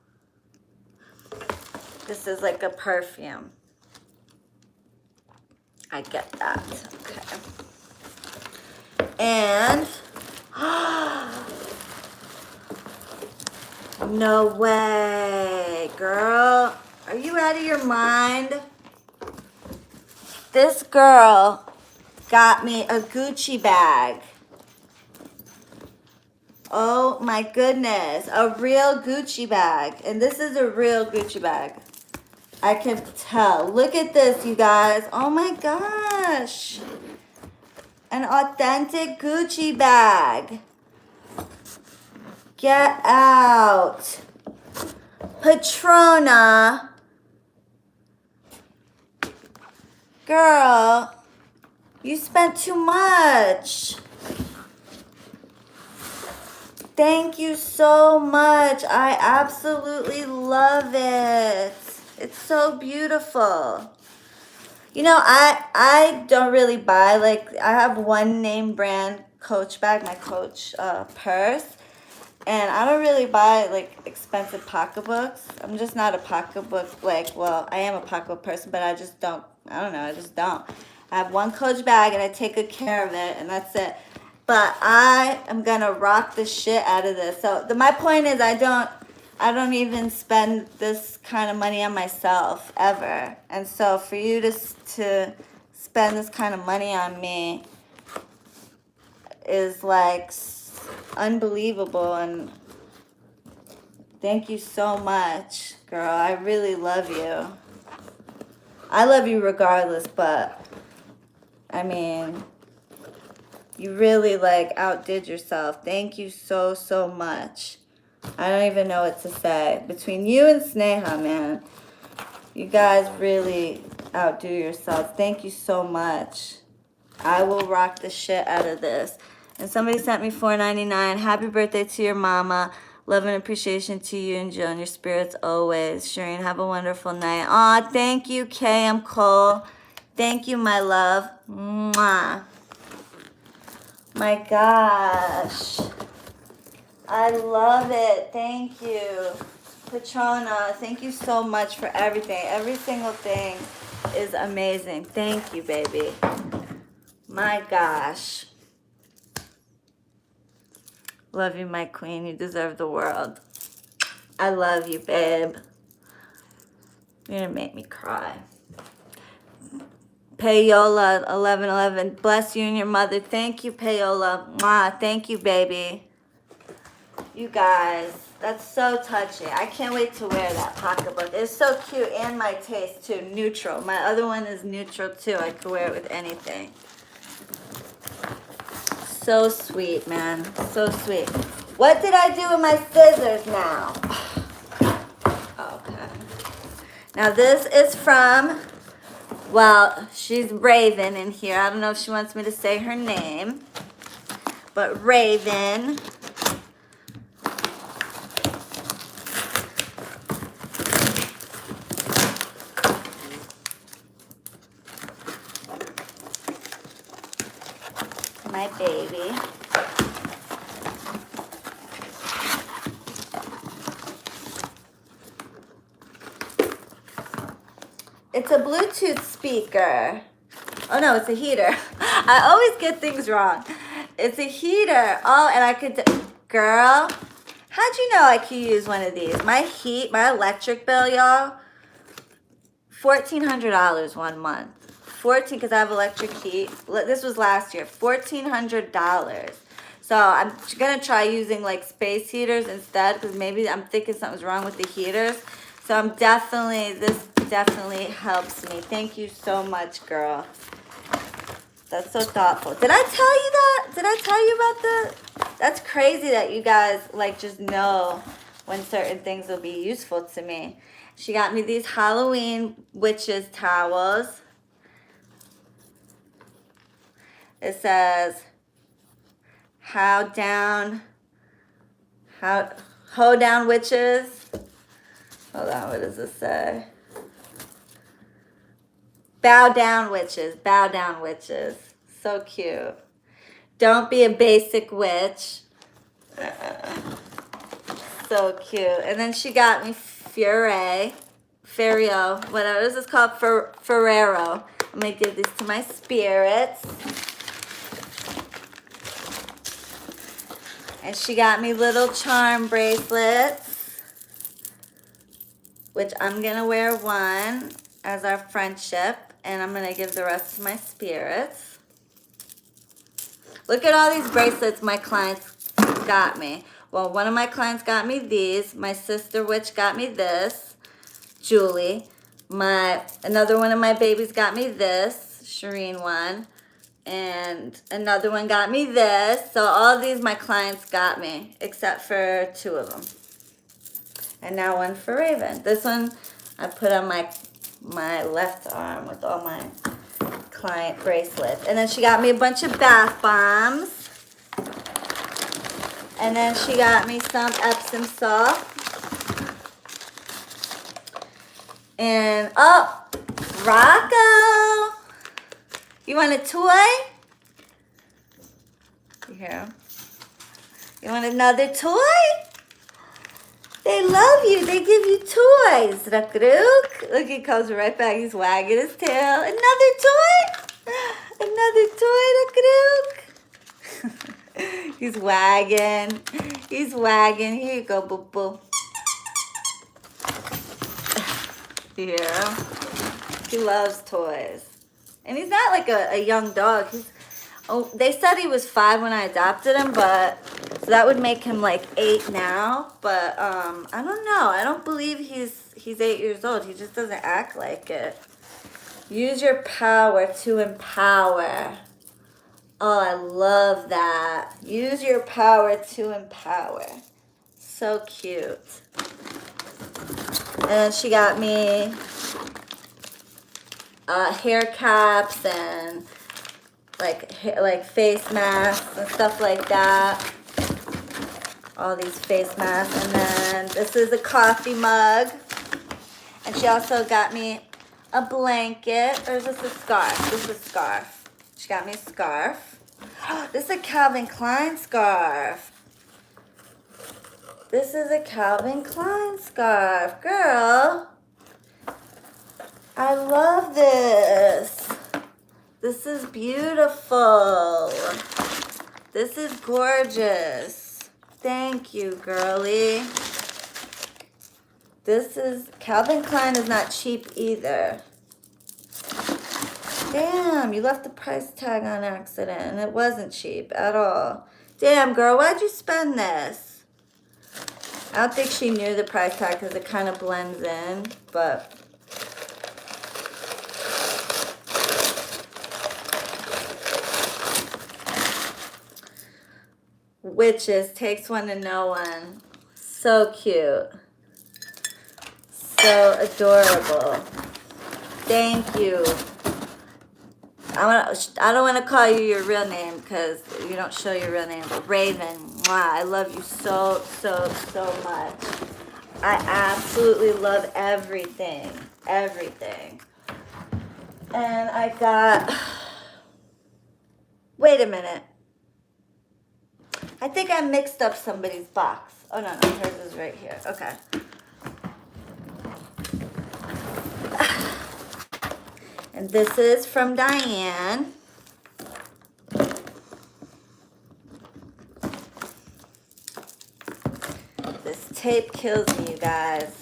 This is like a perfume. I get that, okay. And, no way, girl. Are you out of your mind? This girl got me a Gucci bag. Oh my goodness, a real Gucci bag. And this is a real Gucci bag. I can tell. Look at this, you guys. Oh my gosh. An authentic Gucci bag. Get out. Patrona. Girl, you spent too much. Thank you so much. I absolutely love it. It's so beautiful. You know, I don't really buy, like, I have one name brand Coach bag, my Coach purse. And I don't really buy, like, expensive pocketbooks. I'm just not a pocketbook, like, well, I am a pocketbook person, but I just don't, I don't know, I just don't. I have one Coach bag, and I take good care of it, and that's it. But I am going to rock the shit out of this. So my point is I don't even spend this kind of money on myself, ever. And so for you to spend this kind of money on me is, like, unbelievable, and thank you so much, girl. I really love you. I love you regardless, but I mean, you really, like, outdid yourself. Thank you so, so much. I don't even know what to say. Between you and Sneha, man, you guys really outdo yourselves. Thank you so much. I will rock the shit out of this. And somebody sent me $4.99. Happy birthday to your mama. Love and appreciation to you and Joe and your spirits always. Shireen, have a wonderful night. Aw, thank you, K.M. Cole. Thank you, my love. Mwah. My gosh. I love it. Thank you. Patrona, thank you so much for everything. Every single thing is amazing. Thank you, baby. My gosh. Love you, my queen. You deserve the world. I love you, babe. You're gonna make me cry. Payola 1111. Bless you and your mother. Thank you, Payola. Mwah. Thank you, baby. You guys, that's so touching. I can't wait to wear that pocketbook. It's so cute, and my taste too. Neutral. My other one is neutral too. I could wear it with anything. So sweet, man. So sweet. What did I do with my scissors now? Okay. Now this is from, well, she's Raven in here. I don't know if she wants me to say her name. But Raven. baby. It's a Bluetooth speaker. Oh no, it's a heater. I always get things wrong. It's a heater. Oh, and I could, girl, how'd you know I could use one of these? My electric bill, y'all, $1,400 one month. 14, because I have electric heat. This was last year, $1,400. So I'm gonna try using like space heaters instead, because maybe I'm thinking something's wrong with the heaters. So I'm this definitely helps me. Thank you so much, girl. That's so thoughtful. Did I tell you that? Did I tell you about that? That's crazy that you guys like just know when certain things will be useful to me. She got me these Halloween witches towels. It says, how down witches. Hold on, what does this say? Bow down witches, bow down witches. So cute. Don't be a basic witch. So cute. And then she got me Ferrero, whatever this is called, Ferrero. I'm gonna give this to my spirits. And she got me little charm bracelets, which I'm gonna wear one as our friendship, and I'm gonna give the rest to my spirits. Look at all these bracelets my clients got me. Well, one of my clients got me these. My sister witch got me this, Julie. Another one of my babies got me this, Shireen one. And another one got me this. So all these my clients got me, except for 2 of them. And now one for Raven. This one I put on my left arm with all my client bracelets. And then she got me a bunch of bath bombs. And then she got me some Epsom salt. And, oh, Rocco. You want a toy? Here. You want another toy? They love you. They give you toys. Look, he comes right back. He's wagging his tail. Another toy? Another toy, He's wagging. He's wagging. Here you go, boo-boo. Yeah. He loves toys. And he's not like a young dog. They said he was 5 when I adopted him, but so that would make him like 8 now. But I don't know. I don't believe he's 8 years old. He just doesn't act like it. Use your power to empower. Oh, I love that. Use your power to empower. So cute. And she got me hair caps and like face masks and stuff like that. All these face masks. And then this is a coffee mug. And she also got me a blanket. Or is this a scarf? This is a scarf. She got me a scarf. This is a Calvin Klein scarf. This is a Calvin Klein scarf. Girl, I love this. This is beautiful. This is gorgeous. Thank you, girly. Calvin Klein is not cheap either. Damn, you left the price tag on accident, and it wasn't cheap at all. Damn, girl, why'd you spend this? I don't think she knew the price tag because it kind of blends in, but... Witches, takes one to know one. So cute. So adorable. Thank you. I don't want to call you your real name because you don't show your real name. But Raven, mwah, I love you so, so, so much. I absolutely love everything. Everything. And I got... Wait a minute. I think I mixed up somebody's box. Oh, no, no, hers is right here. Okay. And this is from Diane. This tape kills me, you guys.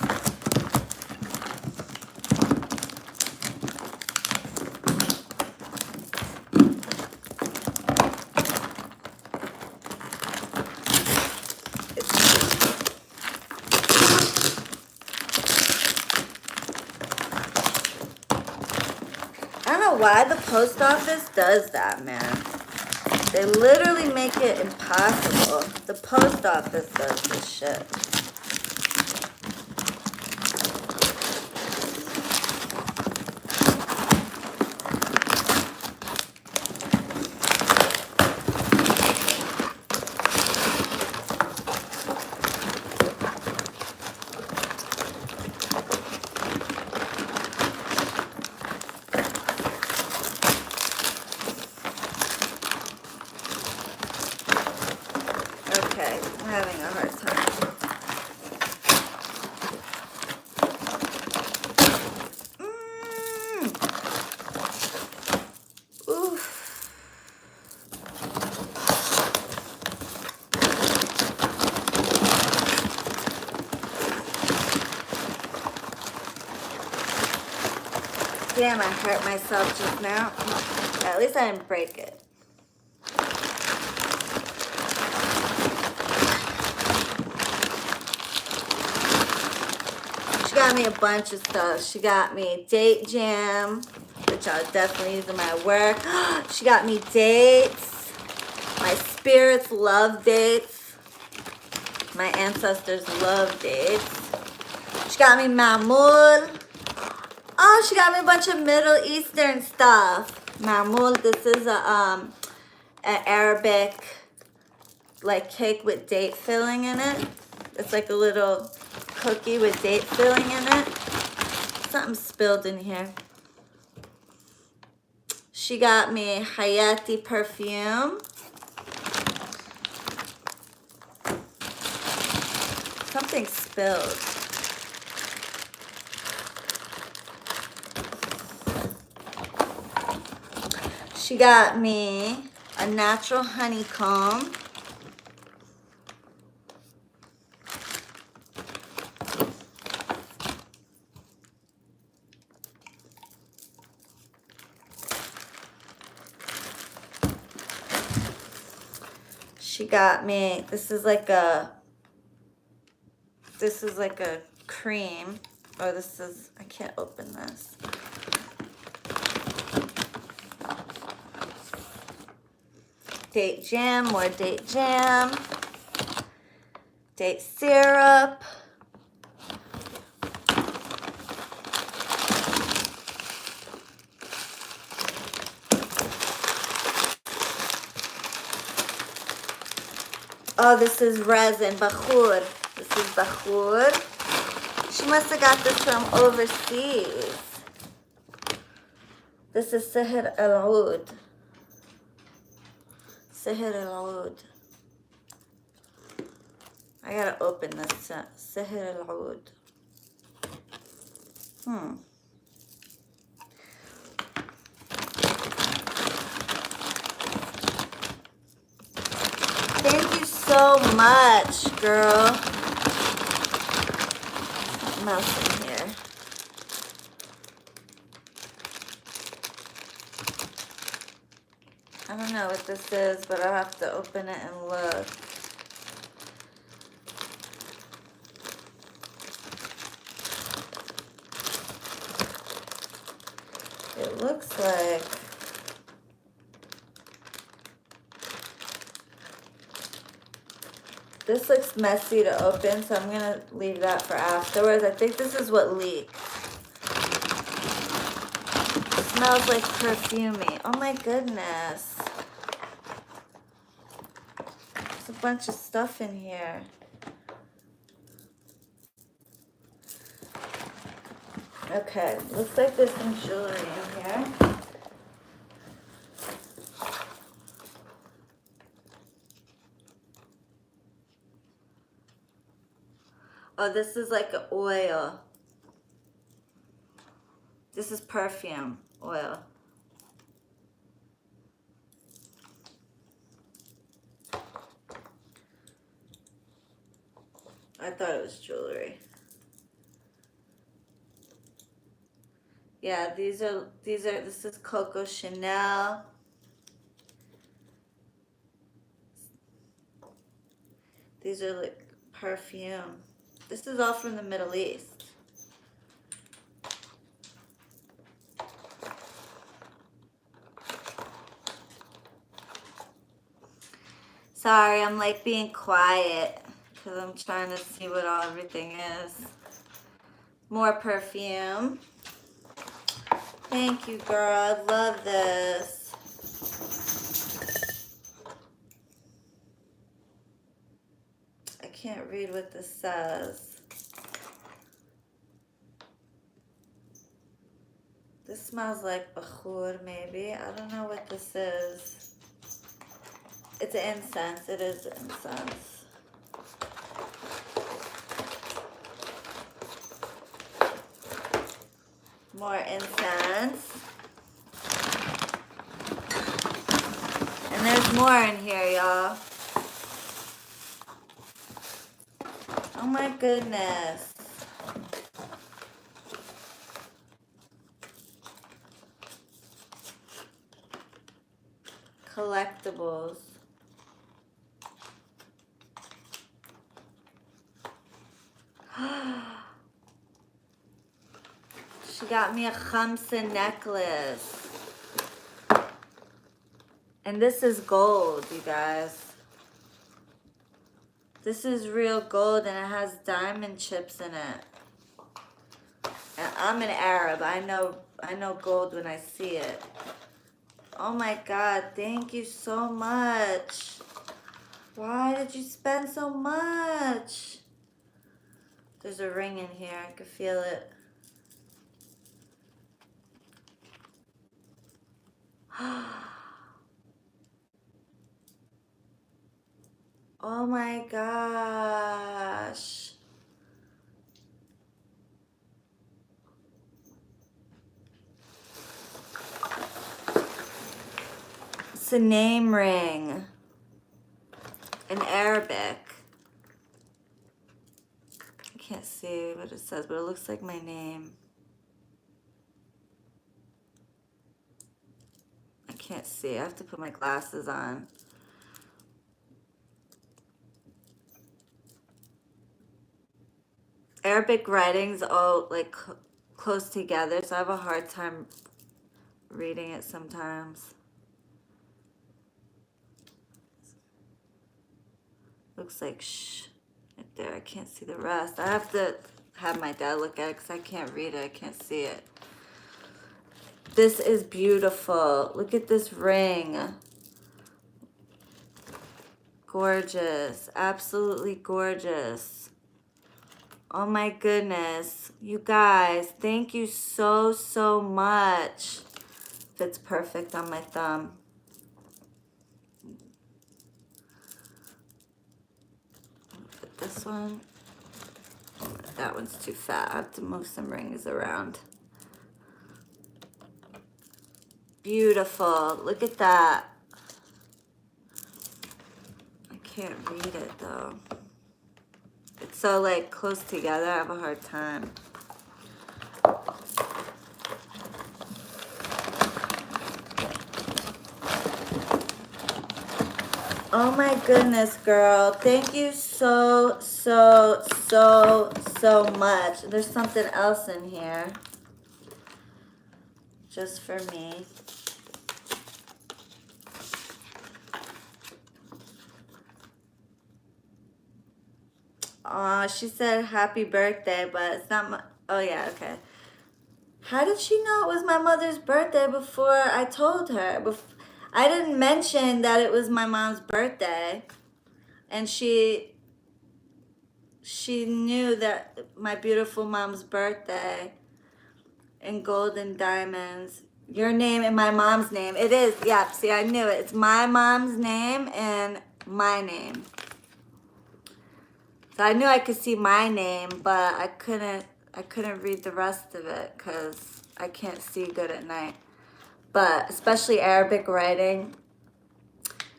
I don't know why the post office does that, man. They literally make it impossible. The post office does this shit. Okay, I'm having a hard time. Oof. Damn, I hurt myself just now. At least I didn't break it. She got me a bunch of stuff. She got me date jam, which I'll definitely use in my work. She got me dates. My spirits love dates. My ancestors love dates. She got me mamul. Oh, she got me a bunch of Middle Eastern stuff. Mamul, this is an Arabic like cake with date filling in it. It's like a little cookie with date filling in it. Something spilled in here. She got me Hayati perfume. Something spilled. She got me a natural honeycomb. She got me, this is like a cream. Oh, this is, I can't open this. Date jam, more date jam. Date syrup. Oh, this is resin, bakhur. This is bakhur. She must have got this from overseas. This is sihr al-oud. Sihr al-oud. I gotta open this. Sihr al-oud. Thank you so much, girl. Something else in here. I don't know what this is, but I'll have to open it and look. It looks like this looks messy to open, so I'm gonna leave that for afterwards. I think this is what leaked. It smells like perfumey. Oh my goodness. There's a bunch of stuff in here. Okay, looks like there's some jewelry in here. Oh, this is like an oil. This is perfume oil. I thought it was jewelry. Yeah, this is Coco Chanel. These are like perfume. This is all from the Middle East. Sorry, I'm like being quiet because I'm trying to see what everything is. More perfume. Thank you, girl. I love this. I can't read what this says. This smells like bakhur, maybe. I don't know what this is. It's incense. It is incense. More incense. And there's more in here, y'all. Oh my goodness. Collectibles. She got me a khamsa necklace. And this is gold, you guys. This is real gold and it has diamond chips in it. And I'm an Arab. I know gold when I see it. Oh my God, thank you so much. Why did you spend so much? There's a ring in here. I can feel it. Oh my gosh. It's a name ring in Arabic. I can't see what it says, but it looks like my name. I can't see. I have to put my glasses on. Arabic writing's all like close together, so I have a hard time reading it sometimes. Looks like shh right there. I can't see the rest. I have to have my dad look at it because I can't read it. I can't see it. This is beautiful. Look at this ring. Gorgeous. Absolutely gorgeous. Oh my goodness. You guys, thank you so, so much. Fits perfect on my thumb. Put this one. That one's too fat. I have to move some rings around. Beautiful. Look at that. I can't read it though. It's so like close together. I have a hard time. Oh my goodness, girl. Thank you so, so, so, so much. There's something else in here. Just for me. She said happy birthday, but it's not my... Oh, yeah, okay. How did she know it was my mother's birthday before I told her? I didn't mention that it was my mom's birthday. And she knew that my beautiful mom's birthday in gold and diamonds. Your name and my mom's name. It is, yeah, see, I knew it. It's my mom's name and my name. So I knew I could see my name, but I couldn't read the rest of it because I can't see good at night. But especially Arabic writing,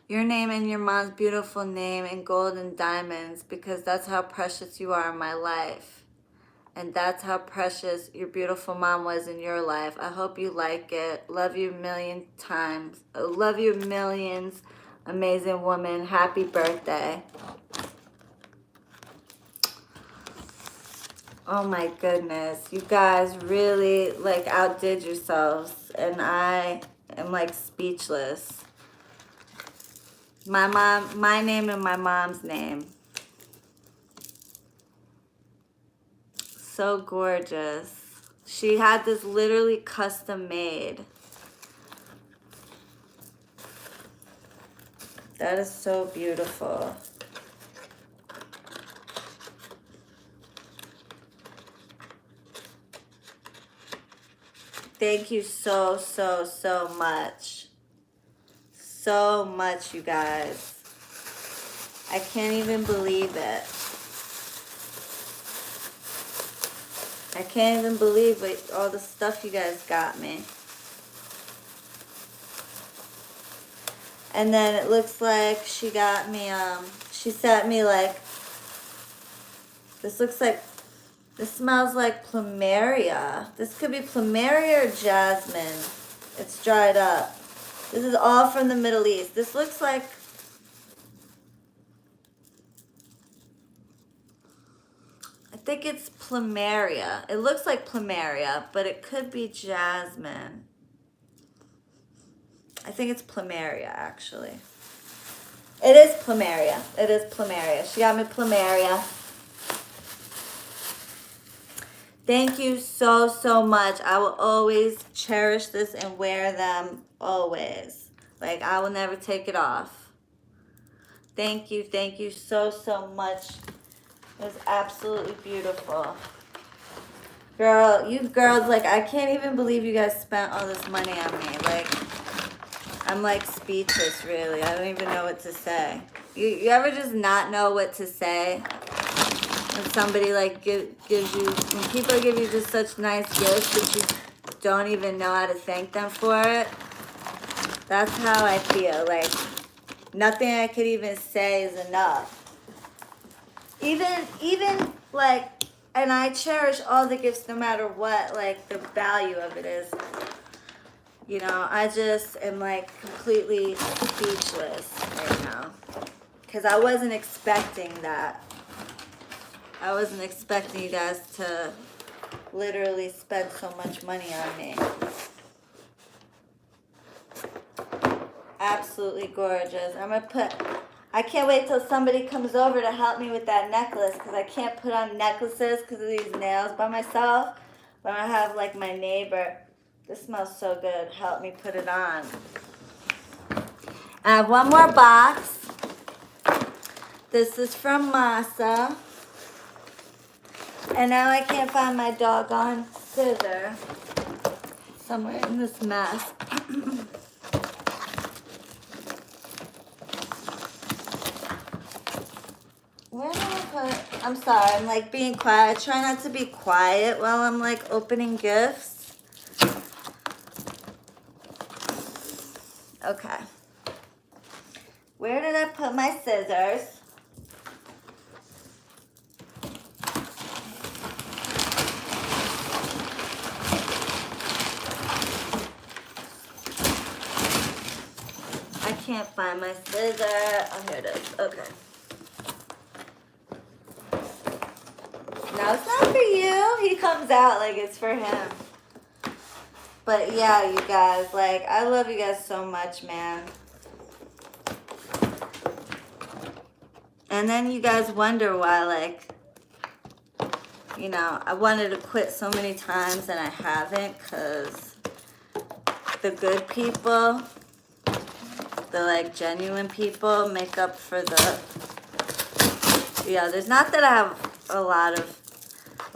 your name and your mom's beautiful name in gold and diamonds, because that's how precious you are in my life. And that's how precious your beautiful mom was in your life. I hope you like it. Love you a million times. Love you millions. Amazing woman. Happy birthday. Oh my goodness. You guys really like outdid yourselves. And I am like speechless. My name and my mom's name. So gorgeous. She had this literally custom made. That is so beautiful. Thank you so, so, so much. So much, you guys. I can't even believe it. I can't even believe it, all the stuff you guys got me. And then it looks like she got me, she sent me like, this looks like, this smells like plumeria. This could be plumeria or jasmine. It's dried up. This is all from the Middle East. This looks like, I think it's plumeria. It looks like plumeria, but it could be jasmine. I think it's plumeria, actually. It is plumeria. It is plumeria. She got me plumeria. Thank you so, so much. I will always cherish this and wear them always. Like, I will never take it off. Thank you so, so much. It was absolutely beautiful. Girl, you girls, like, I can't even believe you guys spent all this money on me. Like, I'm like speechless, really. I don't even know what to say. You ever just not know what to say? When somebody like gives you, when people give you just such nice gifts that you don't even know how to thank them for it. That's how I feel. Like, nothing I could even say is enough. Even like, and I cherish all the gifts no matter what, like, the value of it is. You know, I just am like completely speechless right now. Because I wasn't expecting that. I wasn't expecting you guys to literally spend so much money on me. Absolutely gorgeous. I can't wait till somebody comes over to help me with that necklace, because I can't put on necklaces because of these nails by myself. But I have like my neighbor. This smells so good. Help me put it on. I have one more box. This is from Masa. And now I can't find my doggone scissor somewhere in this mess. Where did I put? I'm sorry, I'm like being quiet. I try not to be quiet while I'm like opening gifts. Okay. Where did I put my scissors? I can't find my scissor. Oh, here it is. Okay. No, it's not for you. He comes out like it's for him. But yeah, you guys, like, I love you guys so much, man. And then you guys wonder why, like, you know, I wanted to quit so many times and I haven't, because the good people, the, like, genuine people make up for the others. Not that I have a lot of,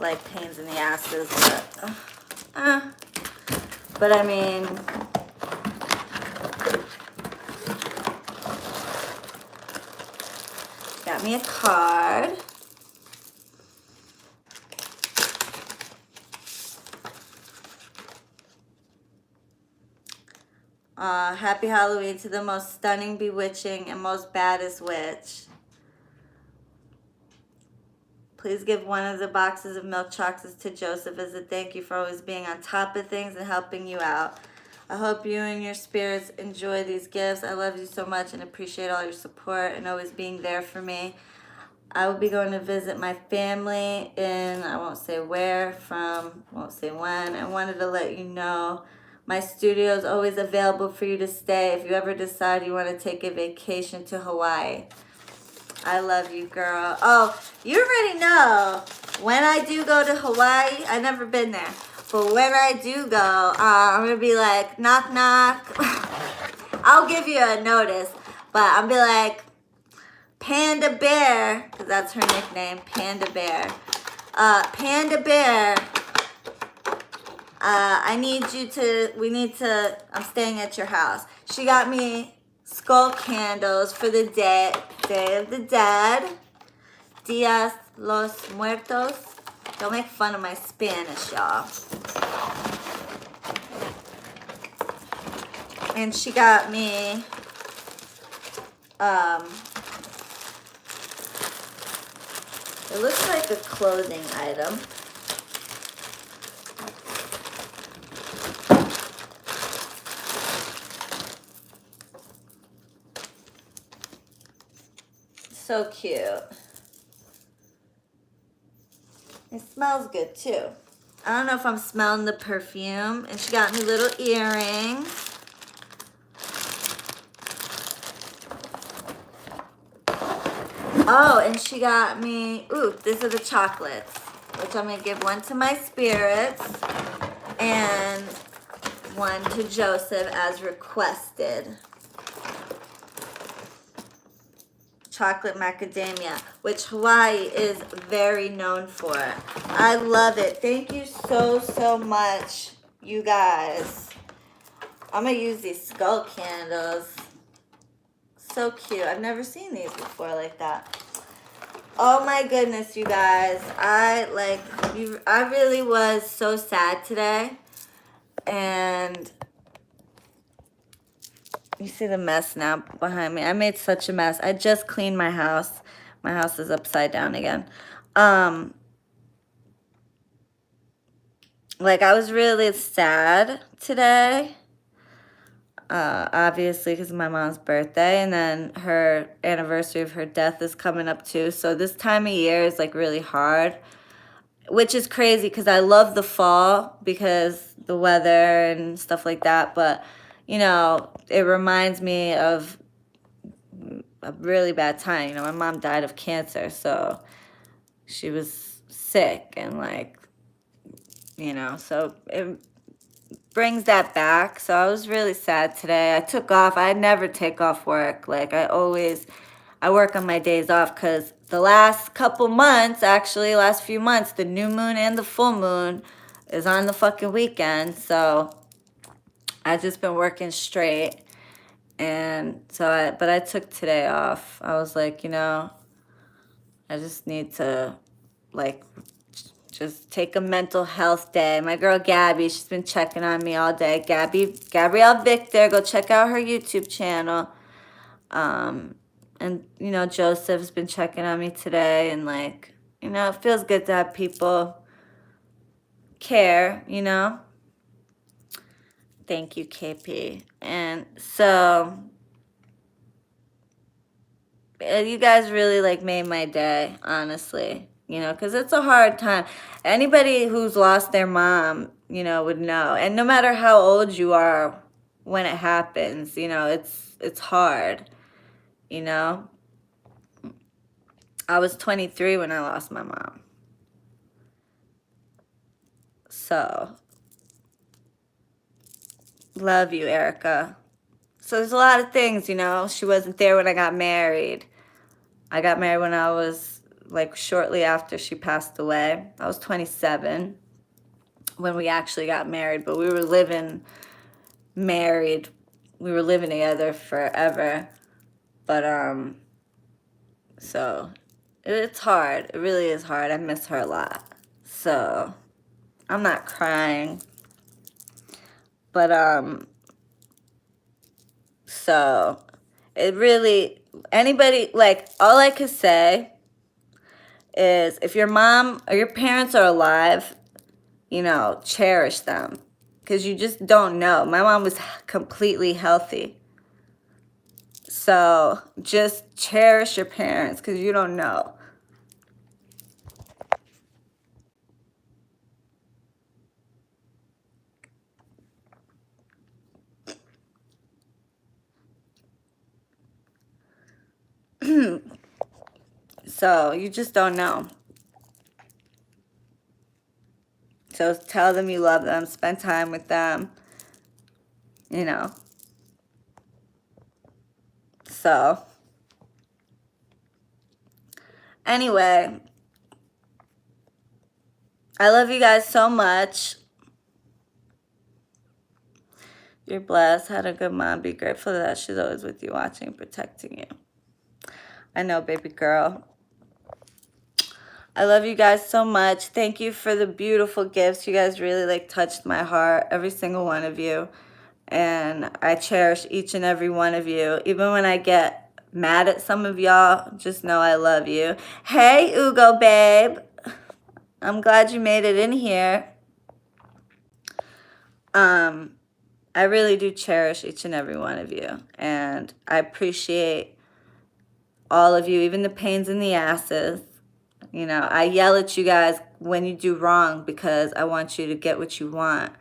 like, pains in the asses, but I mean, got me a card. Happy Halloween to the most stunning, bewitching, and most baddest witch. Please give one of the boxes of milk chocolates to Joseph as a thank you for always being on top of things and helping you out. I hope you and your spirits enjoy these gifts. I love you so much and appreciate all your support and always being there for me. I will be going to visit my family in, I won't say where, won't say when. I wanted to let you know my studio is always available for you to stay if you ever decide you want to take a vacation to Hawaii. I love you, girl. Oh, you already know when I do go to Hawaii, I've never been there. But when I do go, I'm going to be like, knock, knock. I'll give you a notice, but I'm going to be like, Panda Bear, because that's her nickname, Panda Bear. Panda Bear, I'm staying at your house. She got me skull candles for the Day of the Dead. Dias los Muertos. Don't make fun of my Spanish, y'all. And she got me, it looks like a clothing item. So cute. It smells good too. I don't know if I'm smelling the perfume. And she got me little earrings. Oh, and she got me, these are the chocolates, which I'm going to give one to my spirits and one to Joseph as requested. Chocolate macadamia, which Hawaii is very known for. I love it. Thank you so, so much, you guys. I'm going to use these skull candles. So cute. I've never seen these before like that. Oh my goodness, you guys. I really was so sad today. And you see the mess now behind me. I made such a mess. I just cleaned my house. My house is upside down again. I was really sad today. Obviously, because of my mom's birthday. And then her anniversary of her death is coming up too. So this time of year is really hard. Which is crazy because I love the fall because the weather and stuff like that. But, it reminds me of a really bad time. My mom died of cancer, so she was sick and so it brings that back. So I was really sad today. I took off. I never take off work. I work on my days off because the last couple months, actually, last few months, the new moon and the full moon is on the fucking weekend. So I've just been working straight. And so but I took today off. I was like, I just need to just take a mental health day. My girl Gabby, she's been checking on me all day. Gabrielle Victor, go check out her YouTube channel. And, Joseph's been checking on me today. And, it feels good to have people care, Thank you, KP. And so, you guys really, made my day, honestly. Because it's a hard time. Anybody who's lost their mom, would know. And no matter how old you are when it happens, it's hard, I was 23 when I lost my mom. So, love you, Erica. So there's a lot of things, She wasn't there when I got married. I got married when I was, shortly after she passed away. I was 27 when we actually got married, but we were living married. We were living together forever. But, so it's hard. It really is hard. I miss her a lot. So I'm not crying. But, So it really, anybody, like, all I could say is if your mom or your parents are alive, you know, cherish them, because you just don't know. My mom was completely healthy. So just cherish your parents, because you don't know. So you just don't know. So tell them you love them, spend time with them, you know. So anyway, I love you guys so much. You're blessed. Had a good mom. Be grateful that she's always with you, watching, protecting you. I know, baby girl. I love you guys so much. Thank you for the beautiful gifts. You guys really like touched my heart, every single one of you. And I cherish each and every one of you. Even when I get mad at some of y'all, just know I love you. Hey, Ugo babe. I'm glad you made it in here. I really do cherish each and every one of you. And I appreciate all of you, even the pains in the asses. You know, I yell at you guys when you do wrong because I want you to get what you want.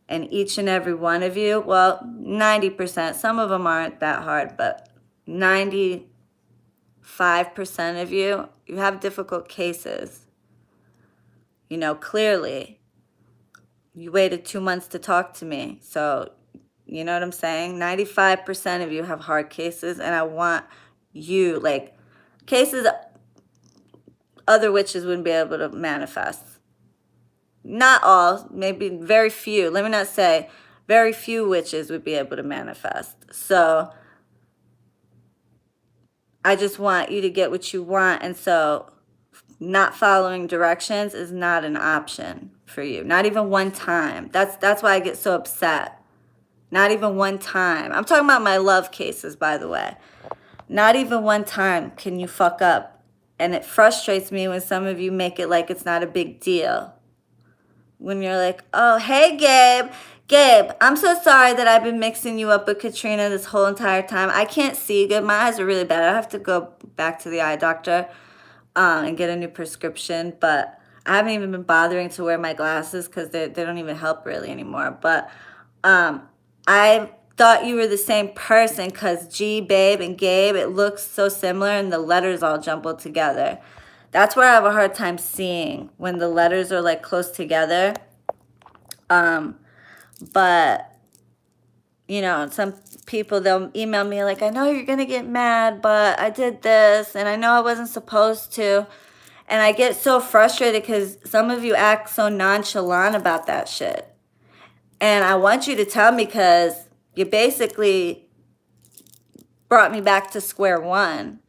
And each and every one of you, well, 90%, some of them aren't that hard, but 95% of you, you have difficult cases. You know, clearly, you waited 2 months to talk to me. So, you know what I'm saying? 95% of you have hard cases, and I want you, like, cases other witches wouldn't be able to manifest. Not all, maybe very few. Let me not say very few witches would be able to manifest. So I just want you to get what you want. And so not following directions is not an option for you. Not even one time. That's why I get so upset. Not even one time. I'm talking about my love cases, by the way. Not even one time can you fuck up. And it frustrates me when some of you make it like it's not a big deal. When you're like, oh, hey, Gabe. Gabe, I'm so sorry that I've been mixing you up with Katrina this whole entire time. I can't see good. My eyes are really bad. I have to go back to the eye doctor and get a new prescription. But I haven't even been bothering to wear my glasses because they don't even help really anymore. But I thought you were the same person because G, Babe, and Gabe, it looks so similar and the letters all jumbled together. That's where I have a hard time seeing when the letters are like close together. But, you know, some people, they'll email me like, I know you're going to get mad, but I did this and I know I wasn't supposed to. And I get so frustrated because some of you act so nonchalant about that shit. And I want you to tell me because you basically brought me back to square one.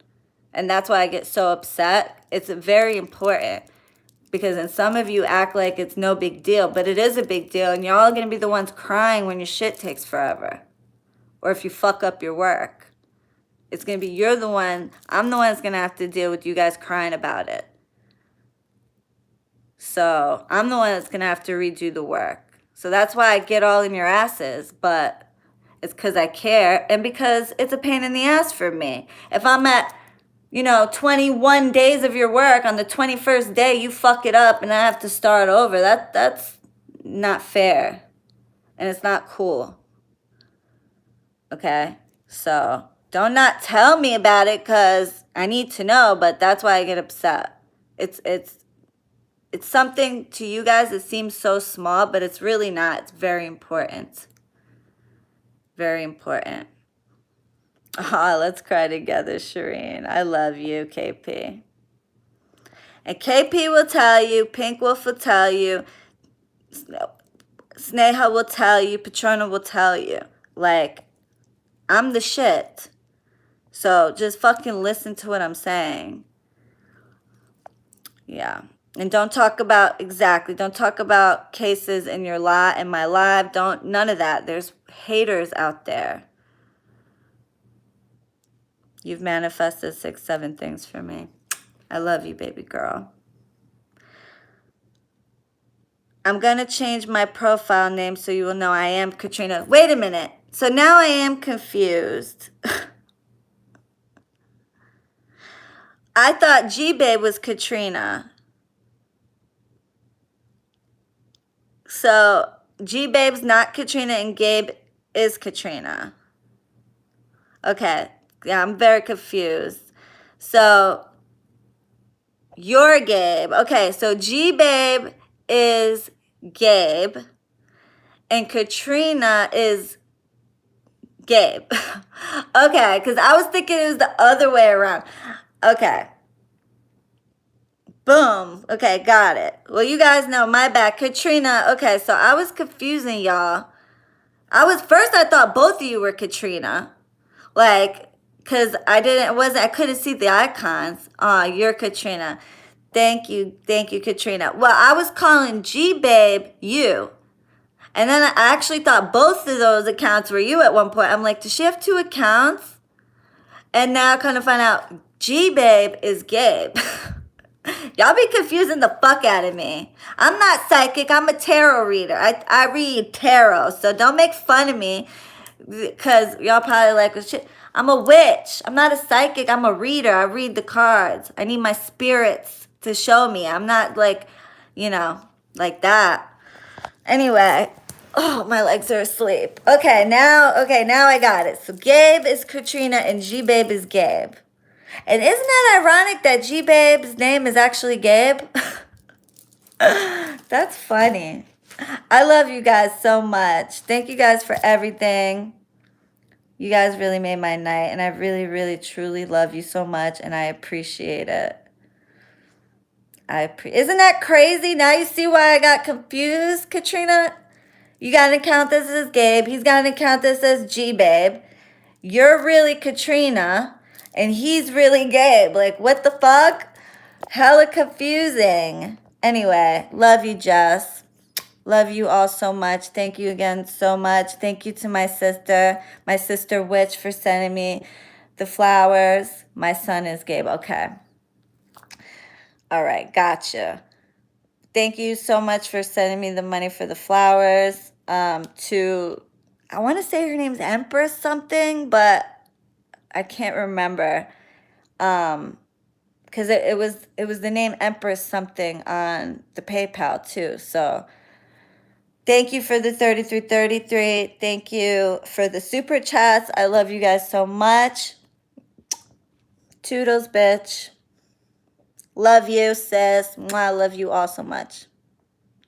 And that's why I get so upset. It's very important because then some of you act like it's no big deal, but it is a big deal. And you're all going to be the ones crying when your shit takes forever. Or if you fuck up your work. It's going to be I'm the one that's going to have to deal with you guys crying about it. So I'm the one that's going to have to redo the work. So that's why I get all in your asses, but it's because I care and because it's a pain in the ass for me. If I'm at 21 days of your work, on the 21st day you fuck it up and I have to start over. That's not fair. And it's not cool. Okay? So don't not tell me about it because I need to know, but that's why I get upset. It's something to you guys that seems so small, but it's really not. It's very important. Very important. Oh, let's cry together, Shireen. I love you, KP. And KP will tell you, Pink Wolf will tell you, Sneha will tell you, Patrona will tell you. Like, I'm the shit. So just fucking listen to what I'm saying. Yeah. And don't talk about cases in your live, in my live. None of that. There's haters out there. You've manifested 6, 7 things for me. I love you, baby girl. I'm going to change my profile name so you will know I am Katrina. Wait a minute. So now I am confused. I thought G-Babe was Katrina. So G-Babe's not Katrina and Gabe is Katrina. Okay. Yeah, I'm very confused. So you're Gabe. Okay, so G-Babe is Gabe and Katrina is Gabe. Okay, because I was thinking it was the other way around. Okay. Boom. Okay, got it. Well, you guys know, my bad. Katrina. Okay, so I was confusing y'all. First I thought both of you were Katrina. Like, because I couldn't see the icons. You're Katrina. Thank you, Katrina. Well, I was calling G-Babe you. And then I actually thought both of those accounts were you at one point. I'm like, does she have 2 accounts? And now I kind of find out G-Babe is Gabe. Y'all be confusing the fuck out of me. I'm not psychic. I'm a tarot reader. I read tarot. So don't make fun of me because y'all probably like, well, shit. I'm a witch. I'm not a psychic. I'm a reader. I read the cards. I need my spirits to show me. I'm not like, like that. Anyway. Oh, my legs are asleep. Okay, now I got it. So Gabe is Katrina and G-Babe is Gabe. And isn't that ironic that G-Babe's name is actually Gabe? That's funny. I love you guys so much. Thank you guys for everything. You guys really made my night, and I really, really, truly love you so much, and I appreciate it. Isn't that crazy? Now you see why I got confused, Katrina? You got an account that says Gabe. He's got an account that says G-Babe. You're really Katrina, and he's really Gabe. Like, what the fuck? Hella confusing. Anyway, love you, Jess. Love you all so much. Thank you again so much. Thank you to my sister Witch, for sending me the flowers. My son is Gabe. Okay. All right, gotcha. Thank you so much for sending me the money for the flowers. I want to say her name's Empress something, but I can't remember. Because it was the name Empress something on the PayPal too. So thank you for the 3333. Thank you for the super chats. I love you guys so much. Toodles, bitch. Love you, sis. Mwah, love you all so much.